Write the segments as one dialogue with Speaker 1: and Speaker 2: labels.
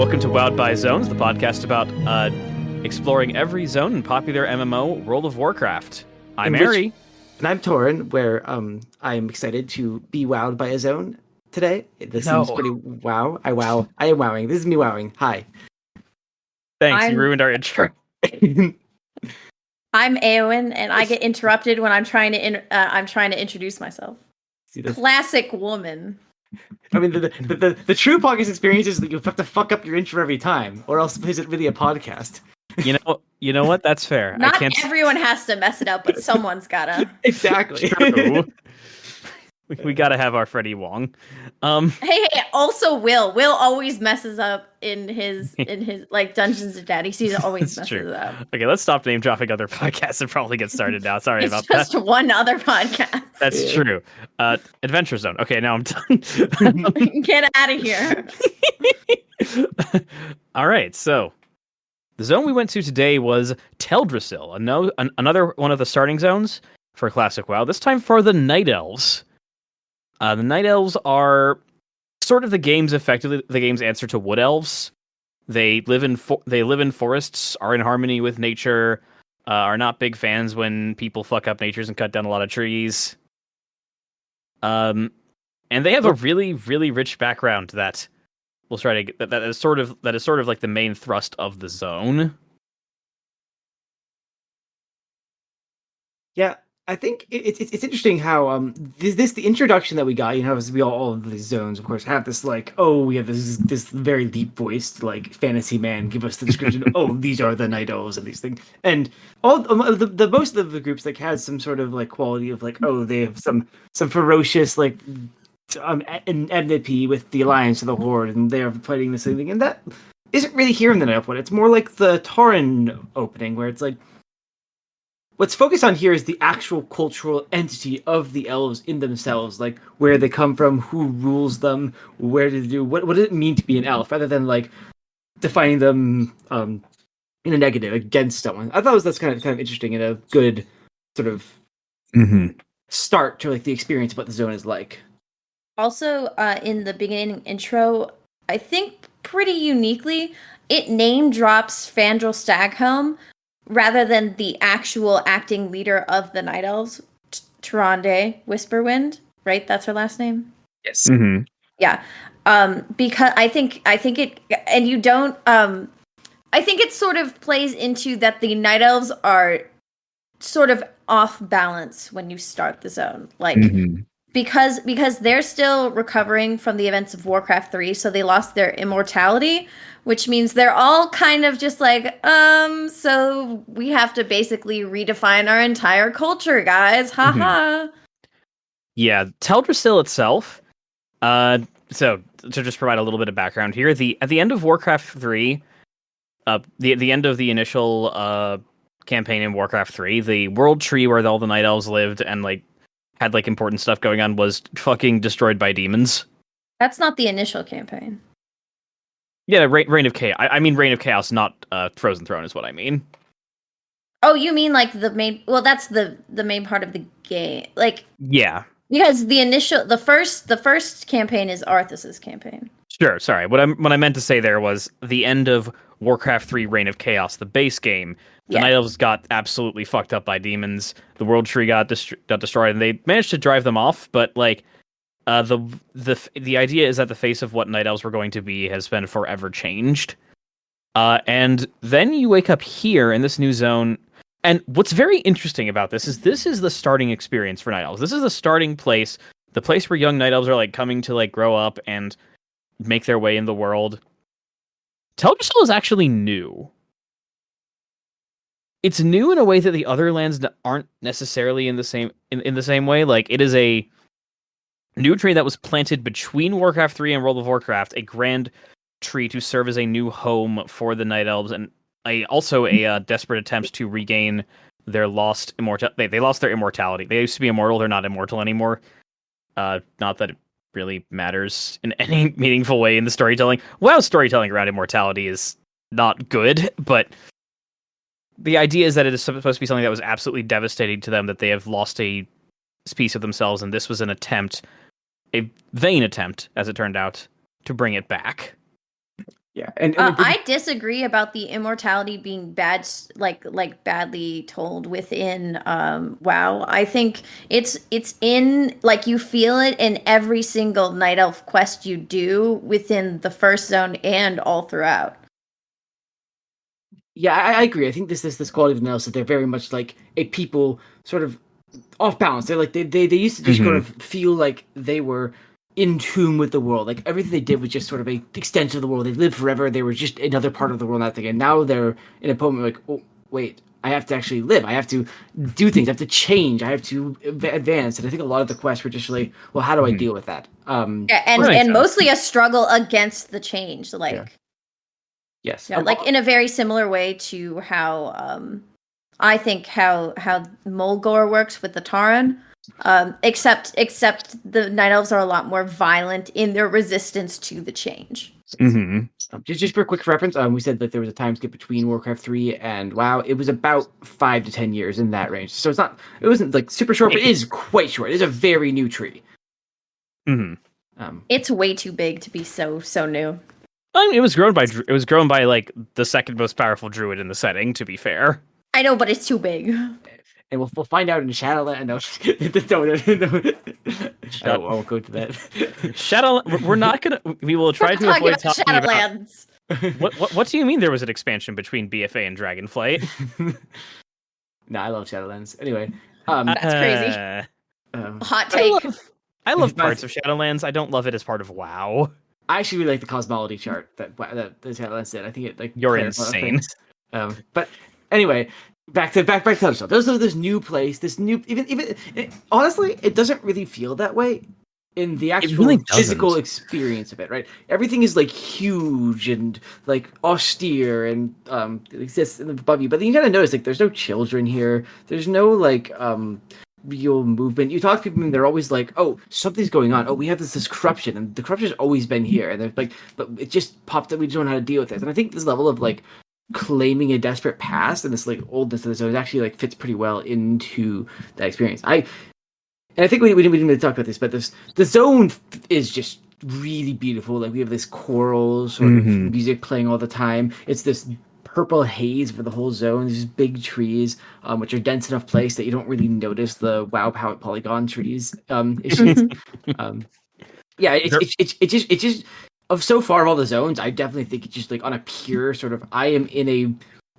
Speaker 1: Welcome to Wowed by Zones, the podcast about exploring every zone in popular MMO World of Warcraft. I'm Ari.
Speaker 2: And I'm Torin, where I'm excited to be wowed by a zone today. This seems pretty wow. I am wowing. This is me wowing. Hi.
Speaker 1: Thanks, you ruined our intro.
Speaker 3: I'm Eowyn, and I get interrupted when I'm trying to introduce myself. Classic woman.
Speaker 2: I mean, the true podcast experience is that you have to fuck up your intro every time, or else is it really a podcast?
Speaker 1: You know what? That's fair.
Speaker 3: Not everyone has to mess it up, but someone's gotta.
Speaker 2: Exactly.
Speaker 1: We gotta have our Freddie Wong.
Speaker 3: Hey, also Will always messes up in his like Dungeons and Daddies. He always messes it up.
Speaker 1: Okay, let's stop name dropping other podcasts and probably get started now. Sorry about
Speaker 3: that. It's just one other podcast.
Speaker 1: That's true. Adventure Zone. Okay, now I'm done.
Speaker 3: Get out of here.
Speaker 1: All right, so the zone we went to today was Teldrassil, another one of the starting zones for Classic WoW. This time for the Night Elves. The Night Elves are sort of the game's answer to Wood Elves. They live in forests, are in harmony with nature, are not big fans when people fuck up natures and cut down a lot of trees. And they have a really, really rich background that we'll try to get. That is sort of like the main thrust of the zone.
Speaker 2: Yeah. I think it's interesting how the introduction that we got, as we all of these zones, of course, have this like, oh, we have this very deep voiced like fantasy man give us the description. Oh, these are the Night Elves and these things, and all the most of the groups like has some sort of like quality of like, oh, they have some ferocious like enmity with the Alliance or the Horde, and they are fighting the same thing, and that isn't really here in the Night Elf one. It's more like the Torin opening where it's like, what's focused on here is the actual cultural entity of the elves in themselves, like where they come from, who rules them, where to do, what does it mean to be an elf, rather than like defining them in a negative against someone. I thought that's kind of interesting and a good sort of start to like the experience of what the zone is like.
Speaker 3: Also, in the beginning intro, I think pretty uniquely, it name drops Fandral Staghelm, rather than the actual acting leader of the Night Elves, Tyrande Whisperwind, right? That's her last name?
Speaker 2: Yes.
Speaker 1: Mm-hmm.
Speaker 3: Yeah. Because I think it, and you don't, I think it sort of plays into that the Night Elves are sort of off balance when you start the zone. Like, because they're still recovering from the events of Warcraft 3, so they lost their immortality, which means they're all kind of just like, so we have to basically redefine our entire culture, guys. Haha.
Speaker 1: Yeah, Teldrassil itself. So to just provide a little bit of background here, at the end of Warcraft 3, the end of the initial campaign in Warcraft 3, the world tree where all the Night Elves lived and like had like important stuff going on was fucking destroyed by demons. That's
Speaker 3: not the initial campaign.
Speaker 1: Yeah, Reign of Chaos. I mean Reign of Chaos, not Frozen Throne is what I mean.
Speaker 3: Oh, you mean like the main... Well, that's the main part of the game. Like...
Speaker 1: Yeah.
Speaker 3: Because the first campaign is Arthas's campaign.
Speaker 1: Sure, sorry. What I meant to say there was the end of Warcraft 3 Reign of Chaos, the base game. The Night Elves got absolutely fucked up by demons. The world tree got destroyed, and they managed to drive them off, but like... The idea is that the face of what Night Elves were going to be has been forever changed. And then you wake up here in this new zone. And what's very interesting about this is the starting experience for Night Elves. This is the starting place, the place where young Night Elves are like coming to like grow up and make their way in the world. Teldrassil is actually new. It's new in a way that the other lands aren't necessarily in the same way. Like, it is a new tree that was planted between Warcraft 3 and World of Warcraft, a grand tree to serve as a new home for the Night Elves, and also a desperate attempt to regain their lost immortality. They lost their immortality. They used to be immortal, they're not immortal anymore. Not that it really matters in any meaningful way in the storytelling. WoW storytelling around immortality is not good, but the idea is that it is supposed to be something that was absolutely devastating to them, that they have lost a piece of themselves, and this was an attempt, a vain attempt, as it turned out, to bring it back.
Speaker 2: Yeah, and
Speaker 3: I disagree about the immortality being bad, like badly told within WoW. I think it's in like you feel it in every single night elf quest you do within the first zone and all throughout.
Speaker 2: yeah, I agree. I think this quality of the Nels that they're very much like a people sort of off balance. They're like they used to just kind of feel like they were in tune with the world. Like everything they did was just sort of a extension of the world. They lived forever. They were just another part of the world. That thing. And now they're in a moment like, oh wait, I have to actually live. I have to do things. I have to change. I have to advance. And I think a lot of the quests were just like, well, how do I deal with that?
Speaker 3: Yeah, and mostly a struggle against the change. Like,
Speaker 2: yes,
Speaker 3: yeah, like in a very similar way to how I think how Mulgore works with the Torin. Except the Night Elves are a lot more violent in their resistance to the change.
Speaker 2: Just for a quick reference, we said that there was a time skip between Warcraft 3 and WoW. It was about 5 to 10 years in that range. So it wasn't like super short, but it is quite short. It is a very new tree.
Speaker 3: It's way too big to be so new.
Speaker 1: I mean, it was grown by like the second most powerful druid in the setting. To be fair,
Speaker 3: I know, but it's too big.
Speaker 2: And we'll find out in Shadowland. No, I won't go to that.
Speaker 1: Shadow. We're not gonna. We will try to avoid talking about
Speaker 3: Shadowlands.
Speaker 1: What do you mean there was an expansion between BFA and Dragonflight?
Speaker 2: No, I love Shadowlands. Anyway,
Speaker 3: that's crazy. Hot take.
Speaker 1: I love parts of Shadowlands. I don't love it as part of WoW.
Speaker 2: I actually really like the cosmology chart that the Shadowlands did. I think it like
Speaker 1: you're insane.
Speaker 2: But anyway. Back to Teldrassil. There's this new place, this new even honestly, it doesn't really feel that way in the actual physical experience of it, right? Everything is like huge and like austere and it exists above you. But then you gotta notice like there's no children here. There's no like real movement. You talk to people and they're always like, oh, something's going on. Oh, we have this corruption, and the corruption's always been here. And they're like, but it just popped up, we don't know how to deal with it. And I think this level of like claiming a desperate past and this like oldness of the zone actually like fits pretty well into that experience. I think we didn't really talk about this, but the zone is just really beautiful. Like we have this choral sort of music playing all the time. It's this purple haze for the whole zone. These big trees, which are dense enough place that you don't really notice the WoW polygon trees issues. Yeah, it's just of so far of all the zones, I definitely think it's just like on a pure sort of I am in a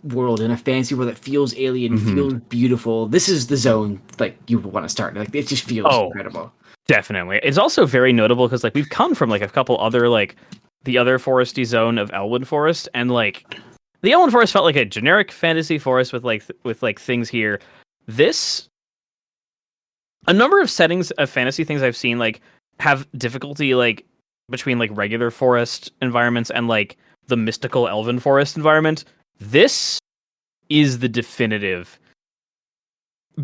Speaker 2: world, in a fantasy world that feels alien, feels beautiful. This is the zone like you want to start. Like it just feels incredible.
Speaker 1: Definitely. It's also very notable because like we've come from like a couple other like the other foresty zone of Elwyn Forest, and like the Elwyn Forest felt like a generic fantasy forest with like things here. This a number of settings of fantasy things I've seen like have difficulty like between like regular forest environments and like the mystical elven forest environment. This is the definitive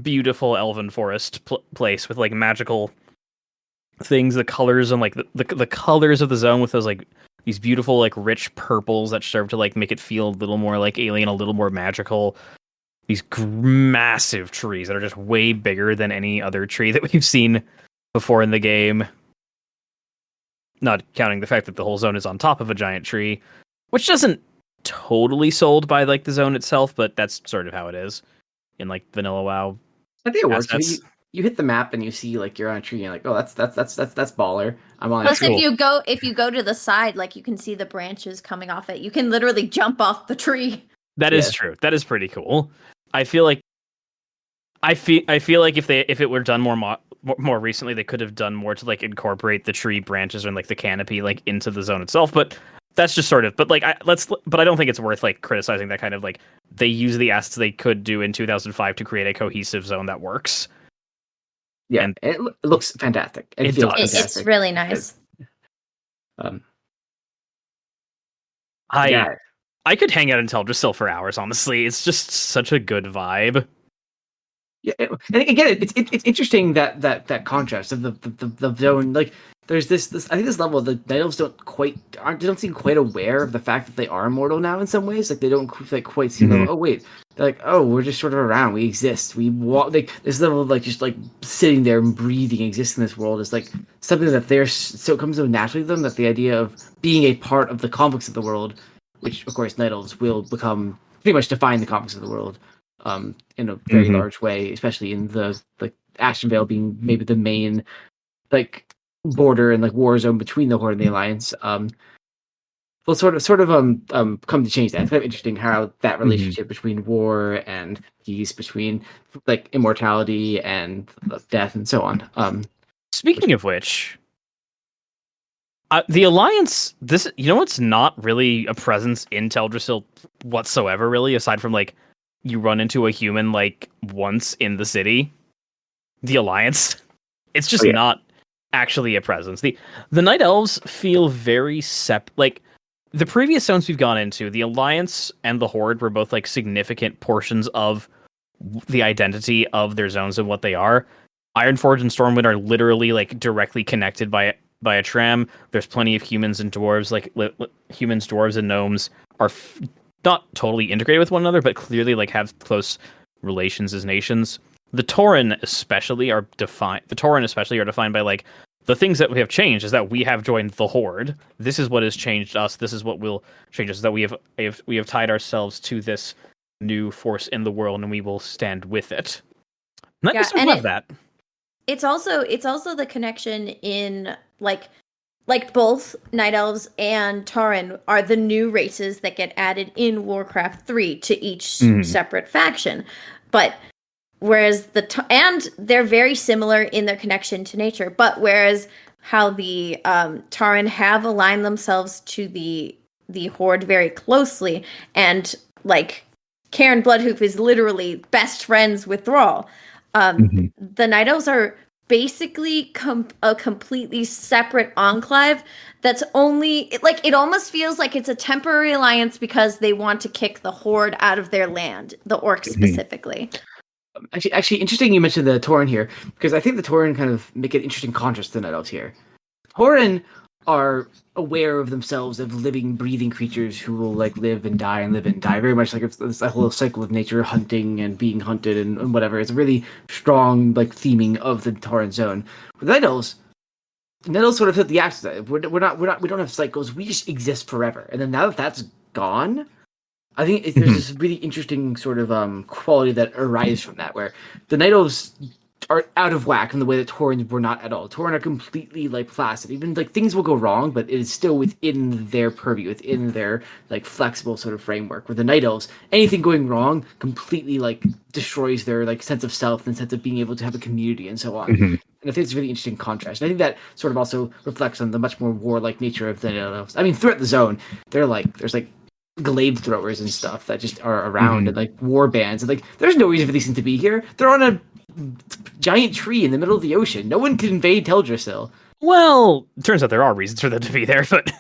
Speaker 1: beautiful elven forest place with like magical things, the colors and like the colors of the zone with those like these beautiful like rich purples that serve to like make it feel a little more like alien, a little more magical. These massive trees that are just way bigger than any other tree that we've seen before in the game. Not counting the fact that the whole zone is on top of a giant tree, which doesn't totally sold by like the zone itself, but that's sort of how it is in like vanilla WoW.
Speaker 2: I think it works. You hit the map and you see like you're on a tree and you're like, oh, that's baller. I'm on.
Speaker 3: Plus, if you go to the side, like you can see the branches coming off it. You can literally jump off the tree.
Speaker 1: That is true. That is pretty cool. I feel like if it were done more recently, they could have done more to like incorporate the tree branches and like the canopy like into the zone itself. But that's just sort of. But like, but I don't think it's worth like criticizing that kind of like they use the assets they could do in 2005 to create a cohesive zone that works.
Speaker 2: Yeah, and it looks fantastic. It feels fantastic.
Speaker 3: It's really nice.
Speaker 1: I could hang out in Teldrassil for hours. Honestly, it's just such a good vibe.
Speaker 2: Yeah, and again, it's interesting that contrast of the zone. Like there's this I think this level the night elves don't seem quite aware of the fact that they are immortal now in some ways. Like they don't like quite see
Speaker 4: Mhm.
Speaker 2: oh wait, they're like, oh, we're just sort of around, we exist, we walk. Like this level of like just like sitting there and breathing, existing in this world is like something that so it comes so naturally to them, that the idea of being a part of the conflicts of the world, which of course night elves will become pretty much define the conflicts of the world in a very
Speaker 4: Mhm.
Speaker 2: large way, especially in the like Ashenvale being maybe the main like border and like war zone between the Horde and the Alliance. Will come to change that. It's kind of interesting how that relationship between war and peace, between like immortality and death and so on.
Speaker 1: Speaking of which, the Alliance, it's not really a presence in Teldrassil whatsoever, really, aside from like you run into a human like once in the city. The Alliance, it's just not actually a presence. The Night Elves feel very like the previous zones we've gone into. The Alliance and the Horde were both like significant portions of the identity of their zones and what they are. Ironforge and Stormwind are literally like directly connected by a tram. There's plenty of humans and dwarves, like humans, dwarves, and gnomes are not totally integrated with one another, but clearly like have close relations as nations. The Torin especially are defined. The Torin especially are defined by like the things that we have changed is that we have joined the Horde. This is what has changed us. This is what will change us. Is that we have tied ourselves to this new force in the world, and we will stand with it. Not just have that.
Speaker 3: It's also the connection in like both Night Elves and Torin are the new races that get added in Warcraft 3 to each separate faction. But whereas and they're very similar in their connection to nature, but whereas how the Torin have aligned themselves to the Horde very closely, and like Karen Bloodhoof is literally best friends with Thrall. The Night Elves are basically a completely separate enclave that's only like it almost feels like it's a temporary alliance because they want to kick the Horde out of their land, the orcs specifically.
Speaker 2: Actually, interesting you mentioned the Tauren here, because I think the Tauren kind of make an interesting contrast to the Night Elves here. Tauren are aware of themselves as living, breathing creatures who will like live and die and live and die. Very much like it's a whole cycle of nature, hunting and being hunted and whatever. It's a really strong like theming of the Tauren zone. With the Night Elves sort of hit the axis. We don't have cycles. We just exist forever. And then now that that's gone, I think there's this really interesting sort of quality that arises from that, where the Night Elves are out of whack in the way that Taurens were not at all. Tauren are completely like placid. Even like things will go wrong, but it is still within their purview, within their like flexible sort of framework. Where the Night Elves, anything going wrong completely like destroys their like sense of self and sense of being able to have a community and so on. And I think it's a really interesting contrast. And I think that sort of also reflects on the much more warlike nature of the Night Elves. I mean, throughout the zone, there's like glaive throwers and stuff that just are around and like war bands, and like there's no reason for these things to be here. They're on a giant tree in the middle of the ocean. No one can invade Teldrassil.
Speaker 1: Well, it turns out there are reasons for them to be there, but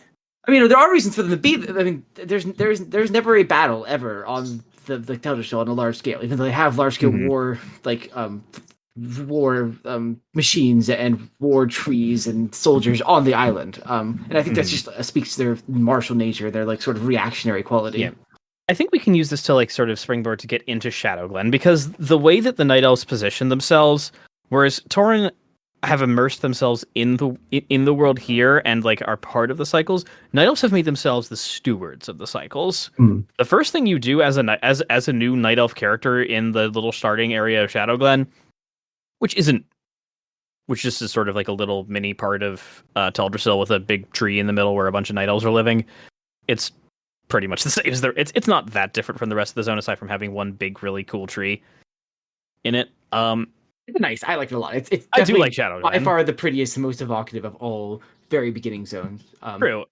Speaker 2: I mean, there are reasons for them to be. I mean, there's never a battle ever on the Teldrassil on a large scale, even though they have large scale war machines and war trees and soldiers on the island. And I think that's just speaks to their martial nature, their like sort of reactionary quality.
Speaker 1: Yeah. I think we can use this to like sort of springboard to get into Shadowglen, because the way that the Night Elves position themselves, whereas Tauren have immersed themselves in the world here and like are part of the cycles, Night Elves have made themselves the stewards of the cycles. The first thing you do as a new Night Elf character in the little starting area of Shadowglen, which just is sort of like a little mini part of Teldrassil with a big tree in the middle where a bunch of Night Elves are living. It's pretty much the same as it's not that different from the rest of the zone, aside from having one big, really cool tree in it.
Speaker 2: It's nice. I like it a lot. It's
Speaker 1: I do like Shadowglen.
Speaker 2: By far the prettiest and most evocative of all very beginning zones.
Speaker 1: True.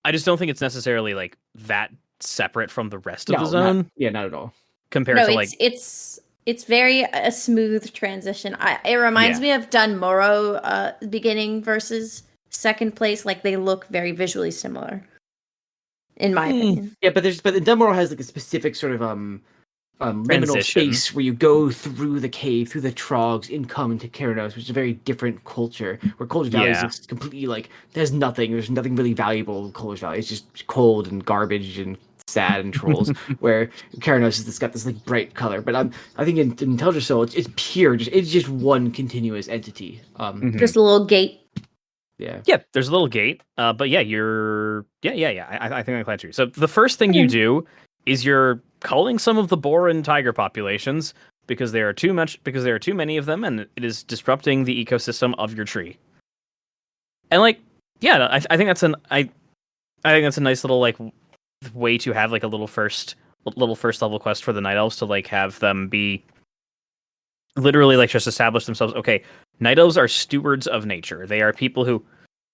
Speaker 1: I just don't think it's necessarily like that separate from the rest of the zone.
Speaker 2: Not at all.
Speaker 1: Compared to like
Speaker 3: it's very a smooth transition. It reminds me of Dunmorrow beginning versus second place. Like they look very visually similar, in my opinion.
Speaker 2: Yeah, but Dunmorrow has like a specific sort of liminal
Speaker 1: Transition.
Speaker 2: space where you go through the cave, through the trogs, and come into Keranos, which is a very different culture. Where Coldridge Valley is
Speaker 1: Yeah.
Speaker 2: just completely like there's nothing really valuable in Coldridge Valley. It's just cold and garbage and sad and trolls. Where Keranos is got this like bright color, but I think in Teldrassil it's pure. It's just one continuous entity.
Speaker 1: Mhm.
Speaker 3: Just a little gate.
Speaker 2: Yeah.
Speaker 1: Yeah, there's a little gate. But yeah, I think that's true. So the first thing you do is you're culling some of the boar and tiger populations because there are too many of them, and it is disrupting the ecosystem of your tree. And like, yeah, I think that's I think that's a nice little like way to have like a little first level quest for the night elves to like have them be literally like just establish themselves. Okay, night elves are stewards of nature. They are people who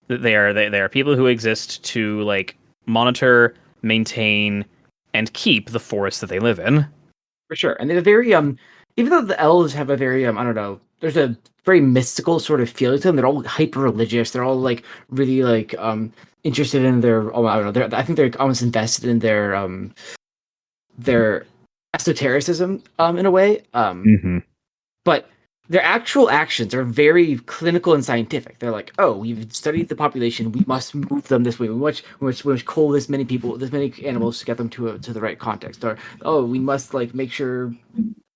Speaker 1: they are people who exist to like monitor, maintain, and keep the forest that they live in.
Speaker 2: For sure. And they're very even though the elves have a very I don't know, there's a very mystical sort of feel to them. They're all hyper religious. They're all like really like interested in their I don't know, I think they're almost invested in their esotericism in a way. But their actual actions are very clinical and scientific. They're like, oh, we've studied the population. We must move them this way. We must cull this many people, this many animals to get them to the right context. Or oh, we must like make sure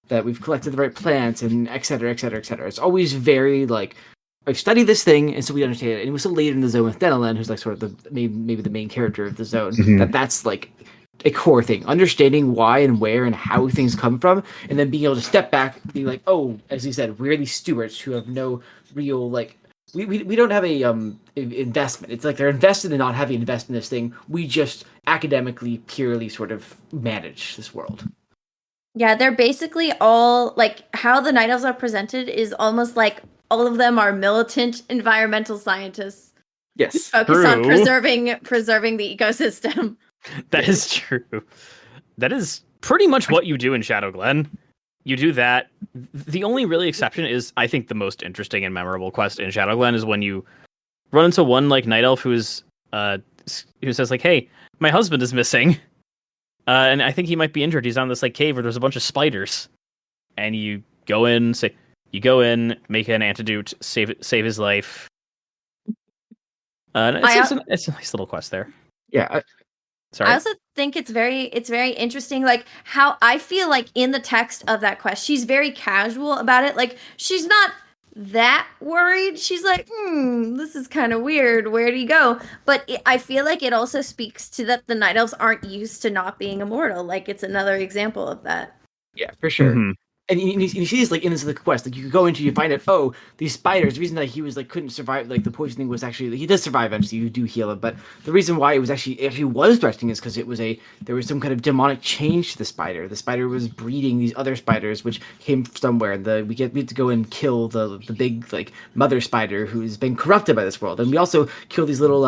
Speaker 2: that we've collected the right plants and et cetera, et cetera, et cetera. It's always very like I've studied this thing, and so we understand it. And it was so later in the zone with Denelen, who's like sort of the maybe the main character of the zone, that's like a core thing. Understanding why and where and how things come from, and then being able to step back, and be like, oh, as you said, we're these stewards who have no real like we don't have a investment. It's like they're invested in not having investment in this thing. We just academically, purely sort of manage this world.
Speaker 3: Yeah, they're basically all like how the night elves are presented is almost like all of them are militant environmental scientists.
Speaker 2: Yes,
Speaker 3: Focus on
Speaker 1: True.
Speaker 3: preserving the ecosystem.
Speaker 1: That is true. That is pretty much what you do in Shadow Glen. You do that. The only really exception is, I think, the most interesting and memorable quest in Shadow Glen is when you run into one like night elf who says like, "Hey, my husband is missing, and I think he might be injured. He's on this like cave where there's a bunch of spiders." And you go in, make an antidote, save his life. It's a nice little quest there.
Speaker 2: Yeah.
Speaker 1: Sorry.
Speaker 3: I also think it's very interesting, like how I feel like in the text of that quest, she's very casual about it. Like she's not that worried. She's like, this is kind of weird. Where'd he go? But I feel like it also speaks to that the night elves aren't used to not being immortal. Like it's another example of that.
Speaker 2: Yeah, for sure.
Speaker 1: Mm-hmm.
Speaker 2: And you see this like in the quest, like you could go into, you find out, oh, these spiders. The reason that he was like couldn't survive, like the poisoning was actually he does survive. Eventually, you do heal him, but the reason why it was actually was threatening is because there was some kind of demonic change to the spider. The spider was breeding these other spiders, which came somewhere. We have to go and kill the big like mother spider who's been corrupted by this world, and we also kill these little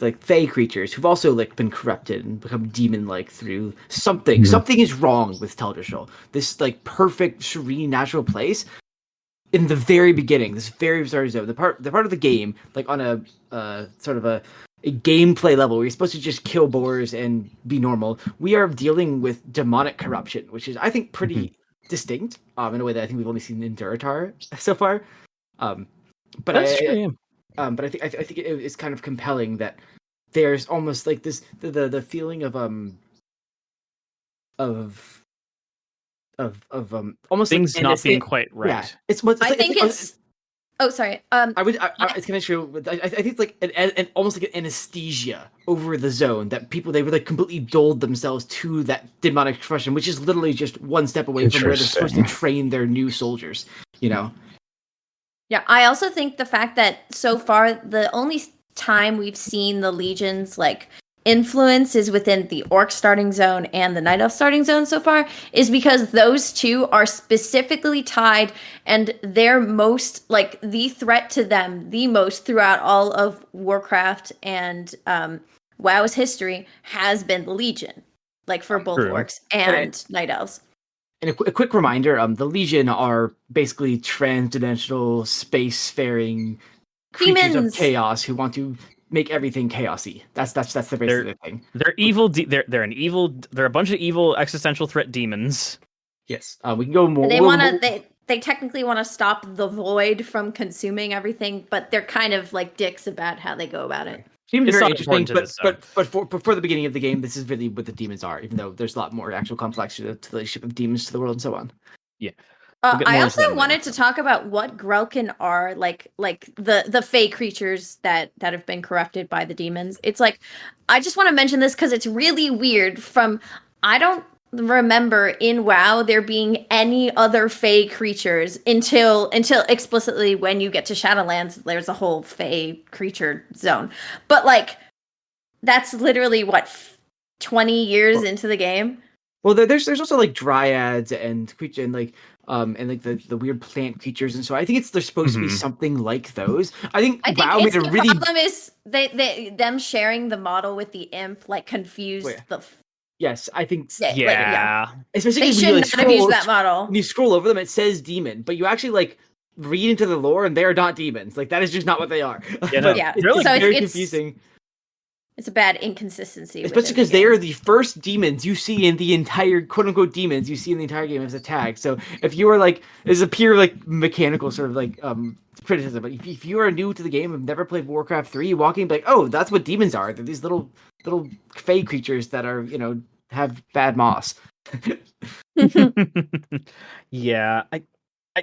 Speaker 2: like fae creatures who've also like been corrupted and become demon-like through something. Something is wrong with Teldrassil. This like perfect, serene, natural place. In the very beginning, this very bizarre zone, the part of the game, like on a sort of a gameplay level where you're supposed to just kill boars and be normal, we are dealing with demonic corruption, which is I think pretty distinct in a way that I think we've only seen in Durotar so far. But
Speaker 1: That's true.
Speaker 2: But I think it's kind of compelling that there's almost like this the feeling of almost
Speaker 1: Things
Speaker 2: like
Speaker 1: not being quite right.
Speaker 2: Yeah, it's
Speaker 3: Oh, sorry.
Speaker 2: It's kind of true. I think it's like an almost like an anesthesia over the zone that they were like completely dulled themselves to that demonic expression, which is literally just one step away from where they're supposed to train their new soldiers. You know.
Speaker 3: Yeah, I also think the fact that so far the only time we've seen the Legion's like influence is within the Orc starting zone and the Night Elf starting zone so far is because those two are specifically tied, and they're most like the threat to them the most throughout all of Warcraft and WoW's history has been the Legion, like for both Orcs and Night Elves.
Speaker 2: And a quick reminder, the Legion are basically transdimensional, spacefaring creatures of chaos who want to make everything chaosy. That's the basic thing.
Speaker 1: They're evil. They're a bunch of evil existential threat demons.
Speaker 2: Yes, we can go more.
Speaker 3: They technically want to stop the void from consuming everything, but they're kind of like dicks about how they go about it.
Speaker 2: Seems very interesting, but for the beginning of the game, this is really what the demons are. Even though there's a lot more actual complexity to the relationship of demons to the world and so on.
Speaker 1: Yeah.
Speaker 3: I also wanted to talk about what Grelkin are, like the fey creatures that have been corrupted by the demons. It's like, I just want to mention this because it's really weird. I don't remember in WoW there being any other fey creatures until explicitly when you get to Shadowlands, there's a whole fey creature zone. But like, that's literally what 20 years into the game.
Speaker 2: Well, there's also like dryads and creature and like the weird plant creatures, and so I think they're supposed to be something like those. I think WoW made a really
Speaker 3: problem is them sharing the model with the imp like confused the.
Speaker 2: Yes, I think
Speaker 1: yeah.
Speaker 2: Especially
Speaker 3: they should not abuse that model.
Speaker 2: When you scroll over them, it says demon, but you actually like read into the lore, and they are not demons. Like that is just not what they are.
Speaker 1: Yeah, no.
Speaker 2: It's very confusing.
Speaker 3: It's a bad inconsistency.
Speaker 2: Especially because they are the first demons you see in the entire quote-unquote demons you see in the entire game as a tag. So if you are like, there's a pure like mechanical sort of like criticism, but if you are new to the game and never played Warcraft 3, you walk in and be like, oh, that's what demons are. They're these little fey creatures that are, have bad moss.
Speaker 1: Yeah,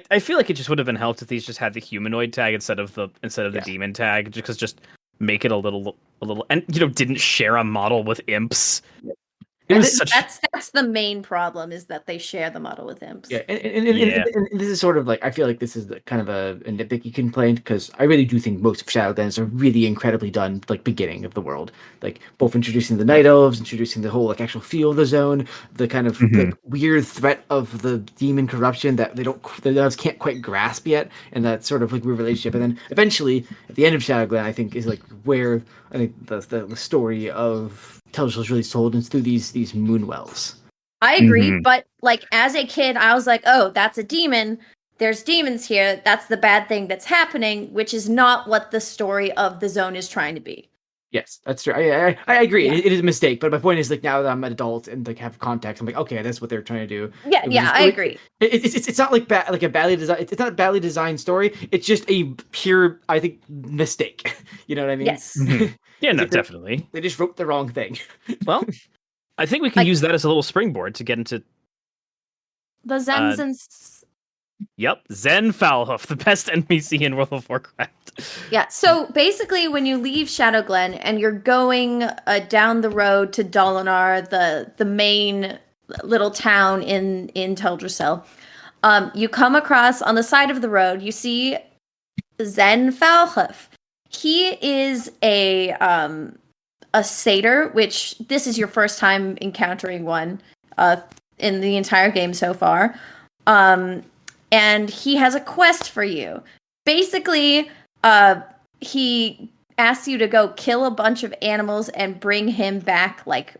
Speaker 1: I feel like it just would have been helped if these just had the humanoid tag instead of the demon tag, just make it a little and didn't share a model with imps.
Speaker 3: That's the main problem, is that they share the model with imps.
Speaker 2: Yeah, and this is sort of like, I feel like this is kind of a nitpicky complaint, because I really do think most of Shadowlands are really incredibly done, like beginning of the world, like both introducing the Night Elves, introducing the whole like actual feel of the zone, the kind of the weird threat of the demon corruption that the elves can't quite grasp yet, and that sort of like weird relationship, and then eventually at the end of Shadowland, I think is like where I think the story of Teldrassil is really sold, and through these Moonwells.
Speaker 3: I agree, but like as a kid, I was like, oh, that's a demon. There's demons here. That's the bad thing that's happening, which is not what the story of the zone is trying to be.
Speaker 2: Yes, that's true. I agree. Yeah. It is a mistake, but my point is like now that I'm an adult and like have context, I'm like, okay, that's what they're trying to do.
Speaker 3: Yeah, I agree.
Speaker 2: It's not like a badly designed. It's not a badly designed story. It's just a pure, I think, mistake. You know what I mean?
Speaker 3: Yes.
Speaker 1: Yeah, no, definitely.
Speaker 2: They just wrote the wrong thing.
Speaker 1: Well, I think we can use that as a little springboard to get into
Speaker 3: the Zens and.
Speaker 1: Yep, Zen Foulhoof, the best NPC in World of Warcraft.
Speaker 3: Yeah, so basically when you leave Shadowglen and you're going down the road to Dolinar, the main little town in Teldrassil, you come across on the side of the road, you see Zen Foulhoof. He is a satyr, which this is your first time encountering one in the entire game so far. And he has a quest for you. Basically, he asks you to go kill a bunch of animals and bring him back like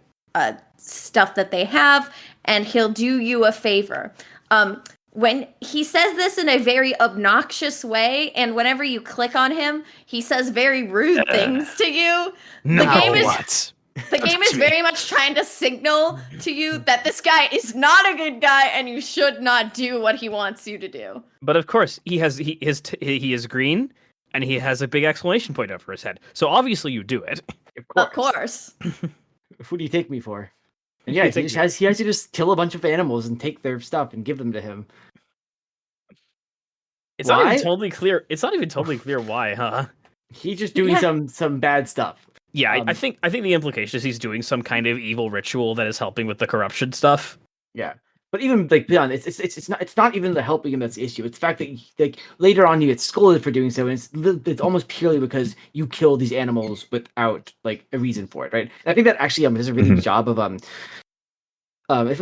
Speaker 3: stuff that they have, and he'll do you a favor. When he says this in a very obnoxious way, and whenever you click on him, he says very rude things to you. The game is very much trying to signal to you that this guy is not a good guy and you should not do what he wants you to do.
Speaker 1: But of course, he is green and he has a big exclamation point over his head. So obviously you do it.
Speaker 3: Of course.
Speaker 2: Who do you take me for? And yeah, he has to just kill a bunch of animals and take their stuff and give them to him.
Speaker 1: It's not even totally clear why, huh?
Speaker 2: He's just doing some bad stuff.
Speaker 1: Yeah, I think the implication is he's doing some kind of evil ritual that is helping with the corruption stuff.
Speaker 2: Yeah, but even like beyond, it's not even the helping him that's the issue. It's the fact that like later on you get scolded for doing so, and it's almost purely because you kill these animals without like a reason for it, right? And I think that actually does a really good job of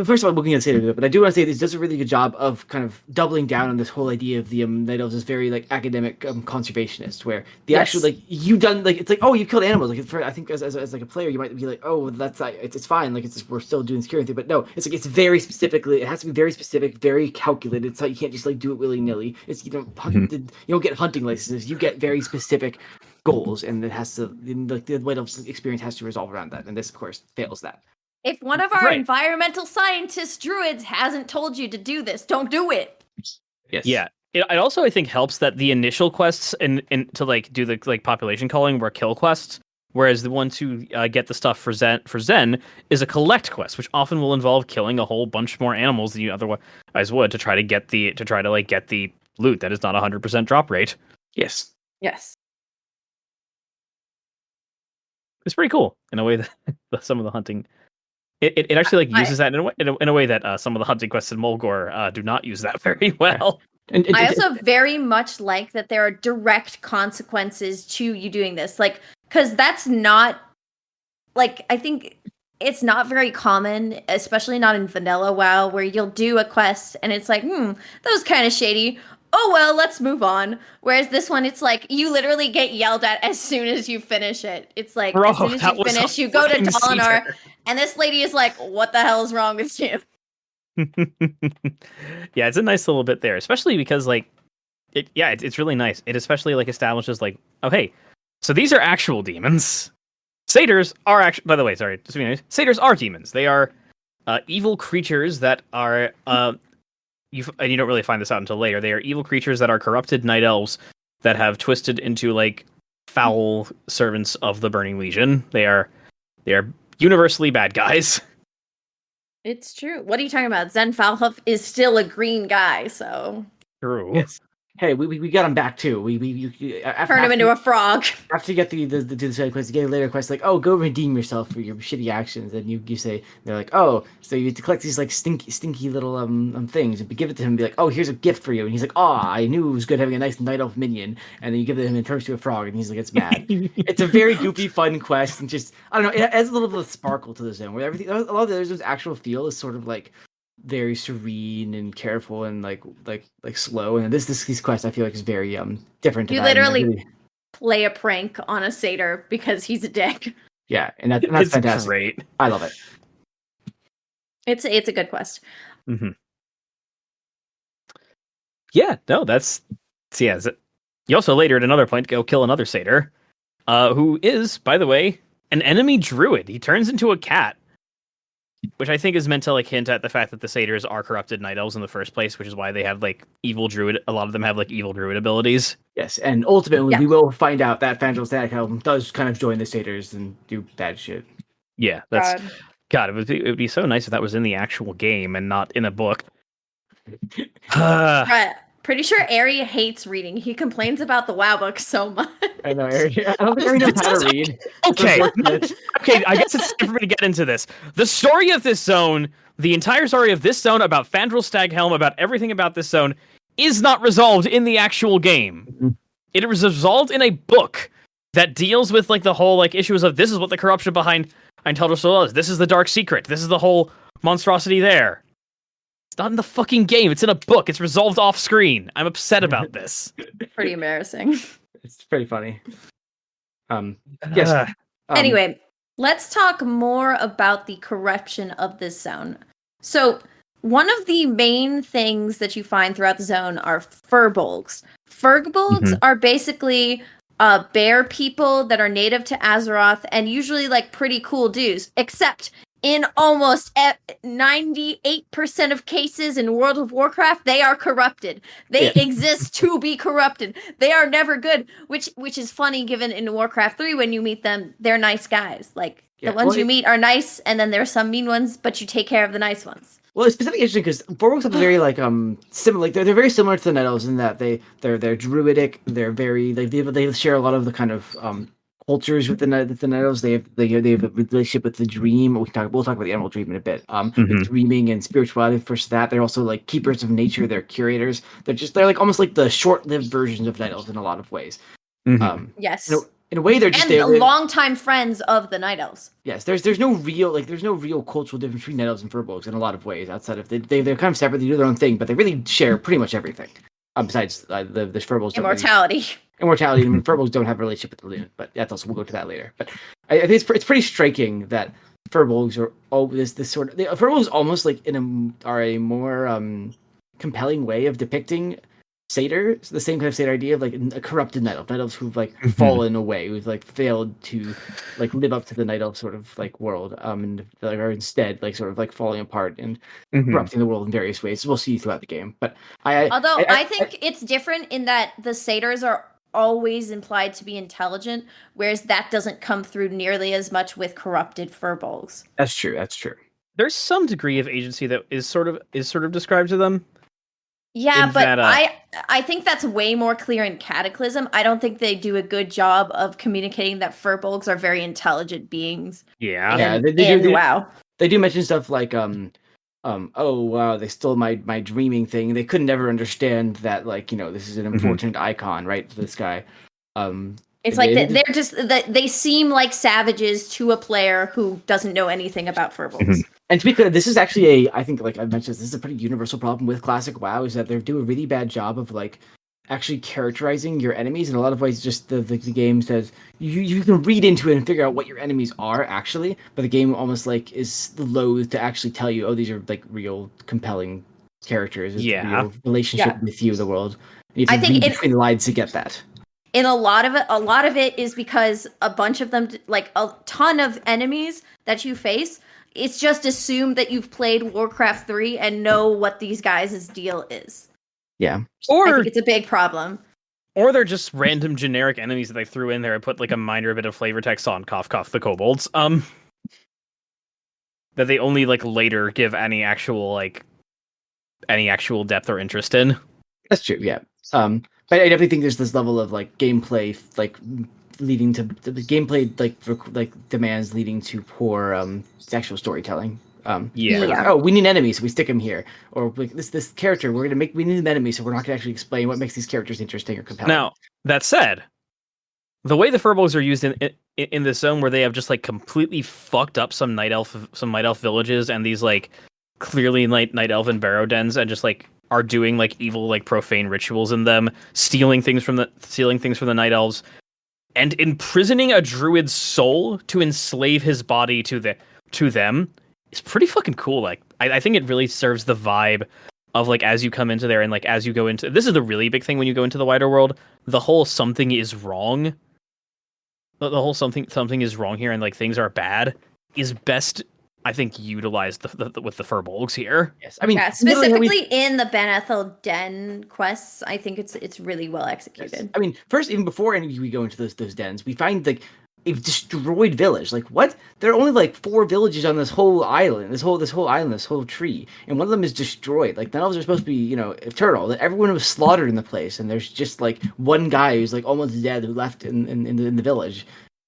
Speaker 2: first of all, looking at it, but I do want to say this does a really good job of kind of doubling down on this whole idea of the Night Elves as very like academic conservationist, where the actual like it's like, oh, you killed animals. Like I think as like a player, you might be like, oh, that's like it's fine, like we're still doing this curing thing, but no, it's like it's very specifically, it has to be very specific, very calculated. It's like you can't just like do it willy nilly. It's you don't get hunting licenses, you get very specific goals, and it has to the White Elf experience has to resolve around that, and this of course fails that.
Speaker 3: If one of our
Speaker 1: Right.
Speaker 3: environmental scientist druids hasn't told you to do this, don't do it.
Speaker 2: Yes.
Speaker 1: Yeah. It also, I think, helps that the initial quests and to like do the like population calling were kill quests, whereas the one to get the stuff for Zen is a collect quest, which often will involve killing a whole bunch more animals than you otherwise would to try to get the loot that is not 100% drop rate.
Speaker 2: Yes.
Speaker 3: Yes.
Speaker 1: It's pretty cool in a way that some of the hunting. It actually like uses that in a way that some of the hunting quests in Mulgore do not use that very well.
Speaker 2: And
Speaker 3: I also very much like that there are direct consequences to you doing this. Like, because that's not, like, I think it's not very common, especially not in vanilla WoW, where you'll do a quest and it's like, that was kind of shady. Oh, well, let's move on. Whereas this one, it's like, you literally get yelled at as soon as you finish it. It's like, as soon as you finish, you go to Dalinar, and this lady is like, what the hell is wrong with you?
Speaker 1: Yeah, it's a nice little bit there, especially because like it's really nice. It especially like establishes like, oh hey, so these are actual demons. Satyrs are actually, by the way, sorry, just being nice, satyrs are demons. They are evil creatures that are and you don't really find this out until later. They are evil creatures that are corrupted night elves that have twisted into like foul servants of the Burning Legion. They are universally bad guys.
Speaker 3: It's true. What are you talking about? Zen Falhuff is still a green guy, so
Speaker 1: True.
Speaker 2: Yes. Hey, we got him back too.
Speaker 3: turn him into a frog.
Speaker 2: After you get the side quest, you get a later quest like, oh, go redeem yourself for your shitty actions, and you say they're like, oh, so you have to collect these like stinky little things and give it to him and be like, oh, here's a gift for you, and he's like, oh, I knew it was good having a nice night elf minion, and then you give it to him and it turns to a frog, and he's like, it's mad. It's a very goofy, fun quest, and just I don't know, it adds a little bit of sparkle to the zone where everything, a lot of the others' actual feel is sort of like very serene and careful and like slow, and these quests I feel like is very different.
Speaker 3: You literally play a prank on a satyr because he's a dick.
Speaker 2: Yeah, and that's fantastic.
Speaker 1: Great.
Speaker 2: I love it.
Speaker 3: It's a good quest.
Speaker 1: Mm-hmm. Yeah, no, that's yeah. You also later at another point go kill another satyr, who is, by the way, an enemy druid. He turns into a cat. Which I think is meant to like hint at the fact that the satyrs are corrupted night elves in the first place, which is why they have like evil druid. A lot of them have like evil druid abilities.
Speaker 2: Yes, and ultimately we will find out that Fandral Staghelm does kind of join the satyrs and do bad shit.
Speaker 1: Yeah, that's God. It would be so nice if that was in the actual game and not in a book.
Speaker 3: Pretty sure Ari hates reading. He complains about the WoW book so much.
Speaker 2: I know, Ari. I don't think Ari knows how to read.
Speaker 1: Okay. Okay, I guess it's time for me to get into this. The story of this zone, the entire story of this zone about Fandral Staghelm, about everything about this zone, is not resolved in the actual game. Mm-hmm. It was resolved in a book that deals with like the whole like issues of this is what the corruption behind Teldrassil is. This is the dark secret. This is the whole monstrosity there. It's not in the fucking game. It's in a book. It's resolved off screen. I'm upset about this.
Speaker 3: Pretty embarrassing.
Speaker 2: It's pretty funny. Yes.
Speaker 3: Anyway, let's talk more about the corruption of this zone. So, one of the main things that you find throughout the zone are furbolgs. Furbolgs are basically bear people that are native to Azeroth and usually like pretty cool dudes, except in almost 98% of cases in World of Warcraft, they are corrupted. They exist to be corrupted. They are never good, which is funny given in Warcraft 3 when you meet them, they're nice guys. Like the ones you meet are nice, and then there's some mean ones, but you take care of the nice ones.
Speaker 2: Well, it's specifically interesting because Furbolgs have a very like similar. Like they're very similar to the Night Elves in that they're druidic. They're very they share a lot of the kind of cultures with the Night Elves. They have a relationship with the dream. We'll talk about the Emerald Dream in a bit. The dreaming and spirituality first that. They're also like keepers of nature. They're curators. They're like almost like the short-lived versions of Night Elves in a lot of ways.
Speaker 3: Yes.
Speaker 2: In a way, they're just
Speaker 3: longtime friends of the Night Elves.
Speaker 2: Yes, there's no real cultural difference between Night Elves and Furbolgs in a lot of ways. Outside of they're kind of separate. They do their own thing, but they really share pretty much everything. Besides the Furbolgs.
Speaker 3: Immortality.
Speaker 2: Immortality. I mean, Furbolgs don't have a relationship with the Loon, but that's also we'll go to that later. But I think it's pretty striking that Furbolgs are always this sort of Furbolgs almost like are a more compelling way of depicting satyr. It's the same kind of satyr idea of like a corrupted night elves who've like
Speaker 1: Mhm.
Speaker 2: fallen away, who've like failed to like live up to the night elf sort of like world, and like, are instead like sort of like falling apart and
Speaker 1: Mhm.
Speaker 2: corrupting the world in various ways. We'll see throughout the game, but
Speaker 3: Although I think it's different in that the satyrs are always implied to be intelligent, whereas that doesn't come through nearly as much with corrupted furbolgs.
Speaker 2: That's true. That's true.
Speaker 1: There's some degree of agency that is sort of described to them.
Speaker 3: Yeah,
Speaker 1: In
Speaker 3: but
Speaker 1: that,
Speaker 3: I think that's way more clear in Cataclysm. I don't think they do a good job of communicating that furbolgs are very intelligent beings.
Speaker 1: Yeah.
Speaker 2: Yeah,
Speaker 3: WoW.
Speaker 2: They do mention stuff like oh wow, they stole my dreaming thing. They could never understand that, like, you know, this is an important icon, right, for this guy.
Speaker 3: It's like they're just they seem like savages to a player who doesn't know anything about furbolgs.
Speaker 2: And to be clear, this is actually I think, like I mentioned, this is a pretty universal problem with classic WoW, is that they do a really bad job of like actually characterizing your enemies. In a lot of ways, just the game says you can read into it and figure out what your enemies are actually, but the game almost like is loath to actually tell you, oh, these are like real compelling characters. It's a real relationship with you, the world. You have to read between the lines to get that.
Speaker 3: In a lot of it is because a bunch of them, like a ton of enemies that you face, it's just assumed that you've played Warcraft 3 and know what these guys' deal is.
Speaker 2: Yeah.
Speaker 3: I think it's a big problem.
Speaker 1: Or they're just random generic enemies that they threw in there and put like a minor bit of flavor text on cough cough the kobolds. That they only like later give any actual depth or interest in.
Speaker 2: That's true, yeah. But I definitely think there's this level of like gameplay, like leading to the gameplay, like demands leading to poor actual storytelling.
Speaker 1: Yeah.
Speaker 2: Oh, we need enemies, so we stick them here. Or like, this character, we need an enemy, so we're not gonna actually explain what makes these characters interesting or compelling.
Speaker 1: Now, that said, the way the furbolgs are used in this zone, where they have just like completely fucked up some night elf villages and these like clearly night elven barrow dens, and just like are doing like evil, like profane rituals in them, stealing things from the night elves, and imprisoning a druid's soul to enslave his body to them is pretty fucking cool. Like I think it really serves the vibe of like as you come into there and like as you go into, this is the really big thing when you go into the wider world, the whole something is wrong. The whole something is wrong here and like things are bad is best, I think, utilized with the furbolgs here.
Speaker 2: Yes, I mean
Speaker 3: specifically in the Banethel Den quests, I think it's really well executed.
Speaker 2: Yes. I mean, first, even before we go into those dens, we find like a destroyed village. Like, what? There are only like 4 villages on this whole island, this whole tree, and one of them is destroyed. Like, the elves are supposed to be, you know, eternal. That everyone was slaughtered in the place, and there's just like one guy who's like almost dead who left in the village.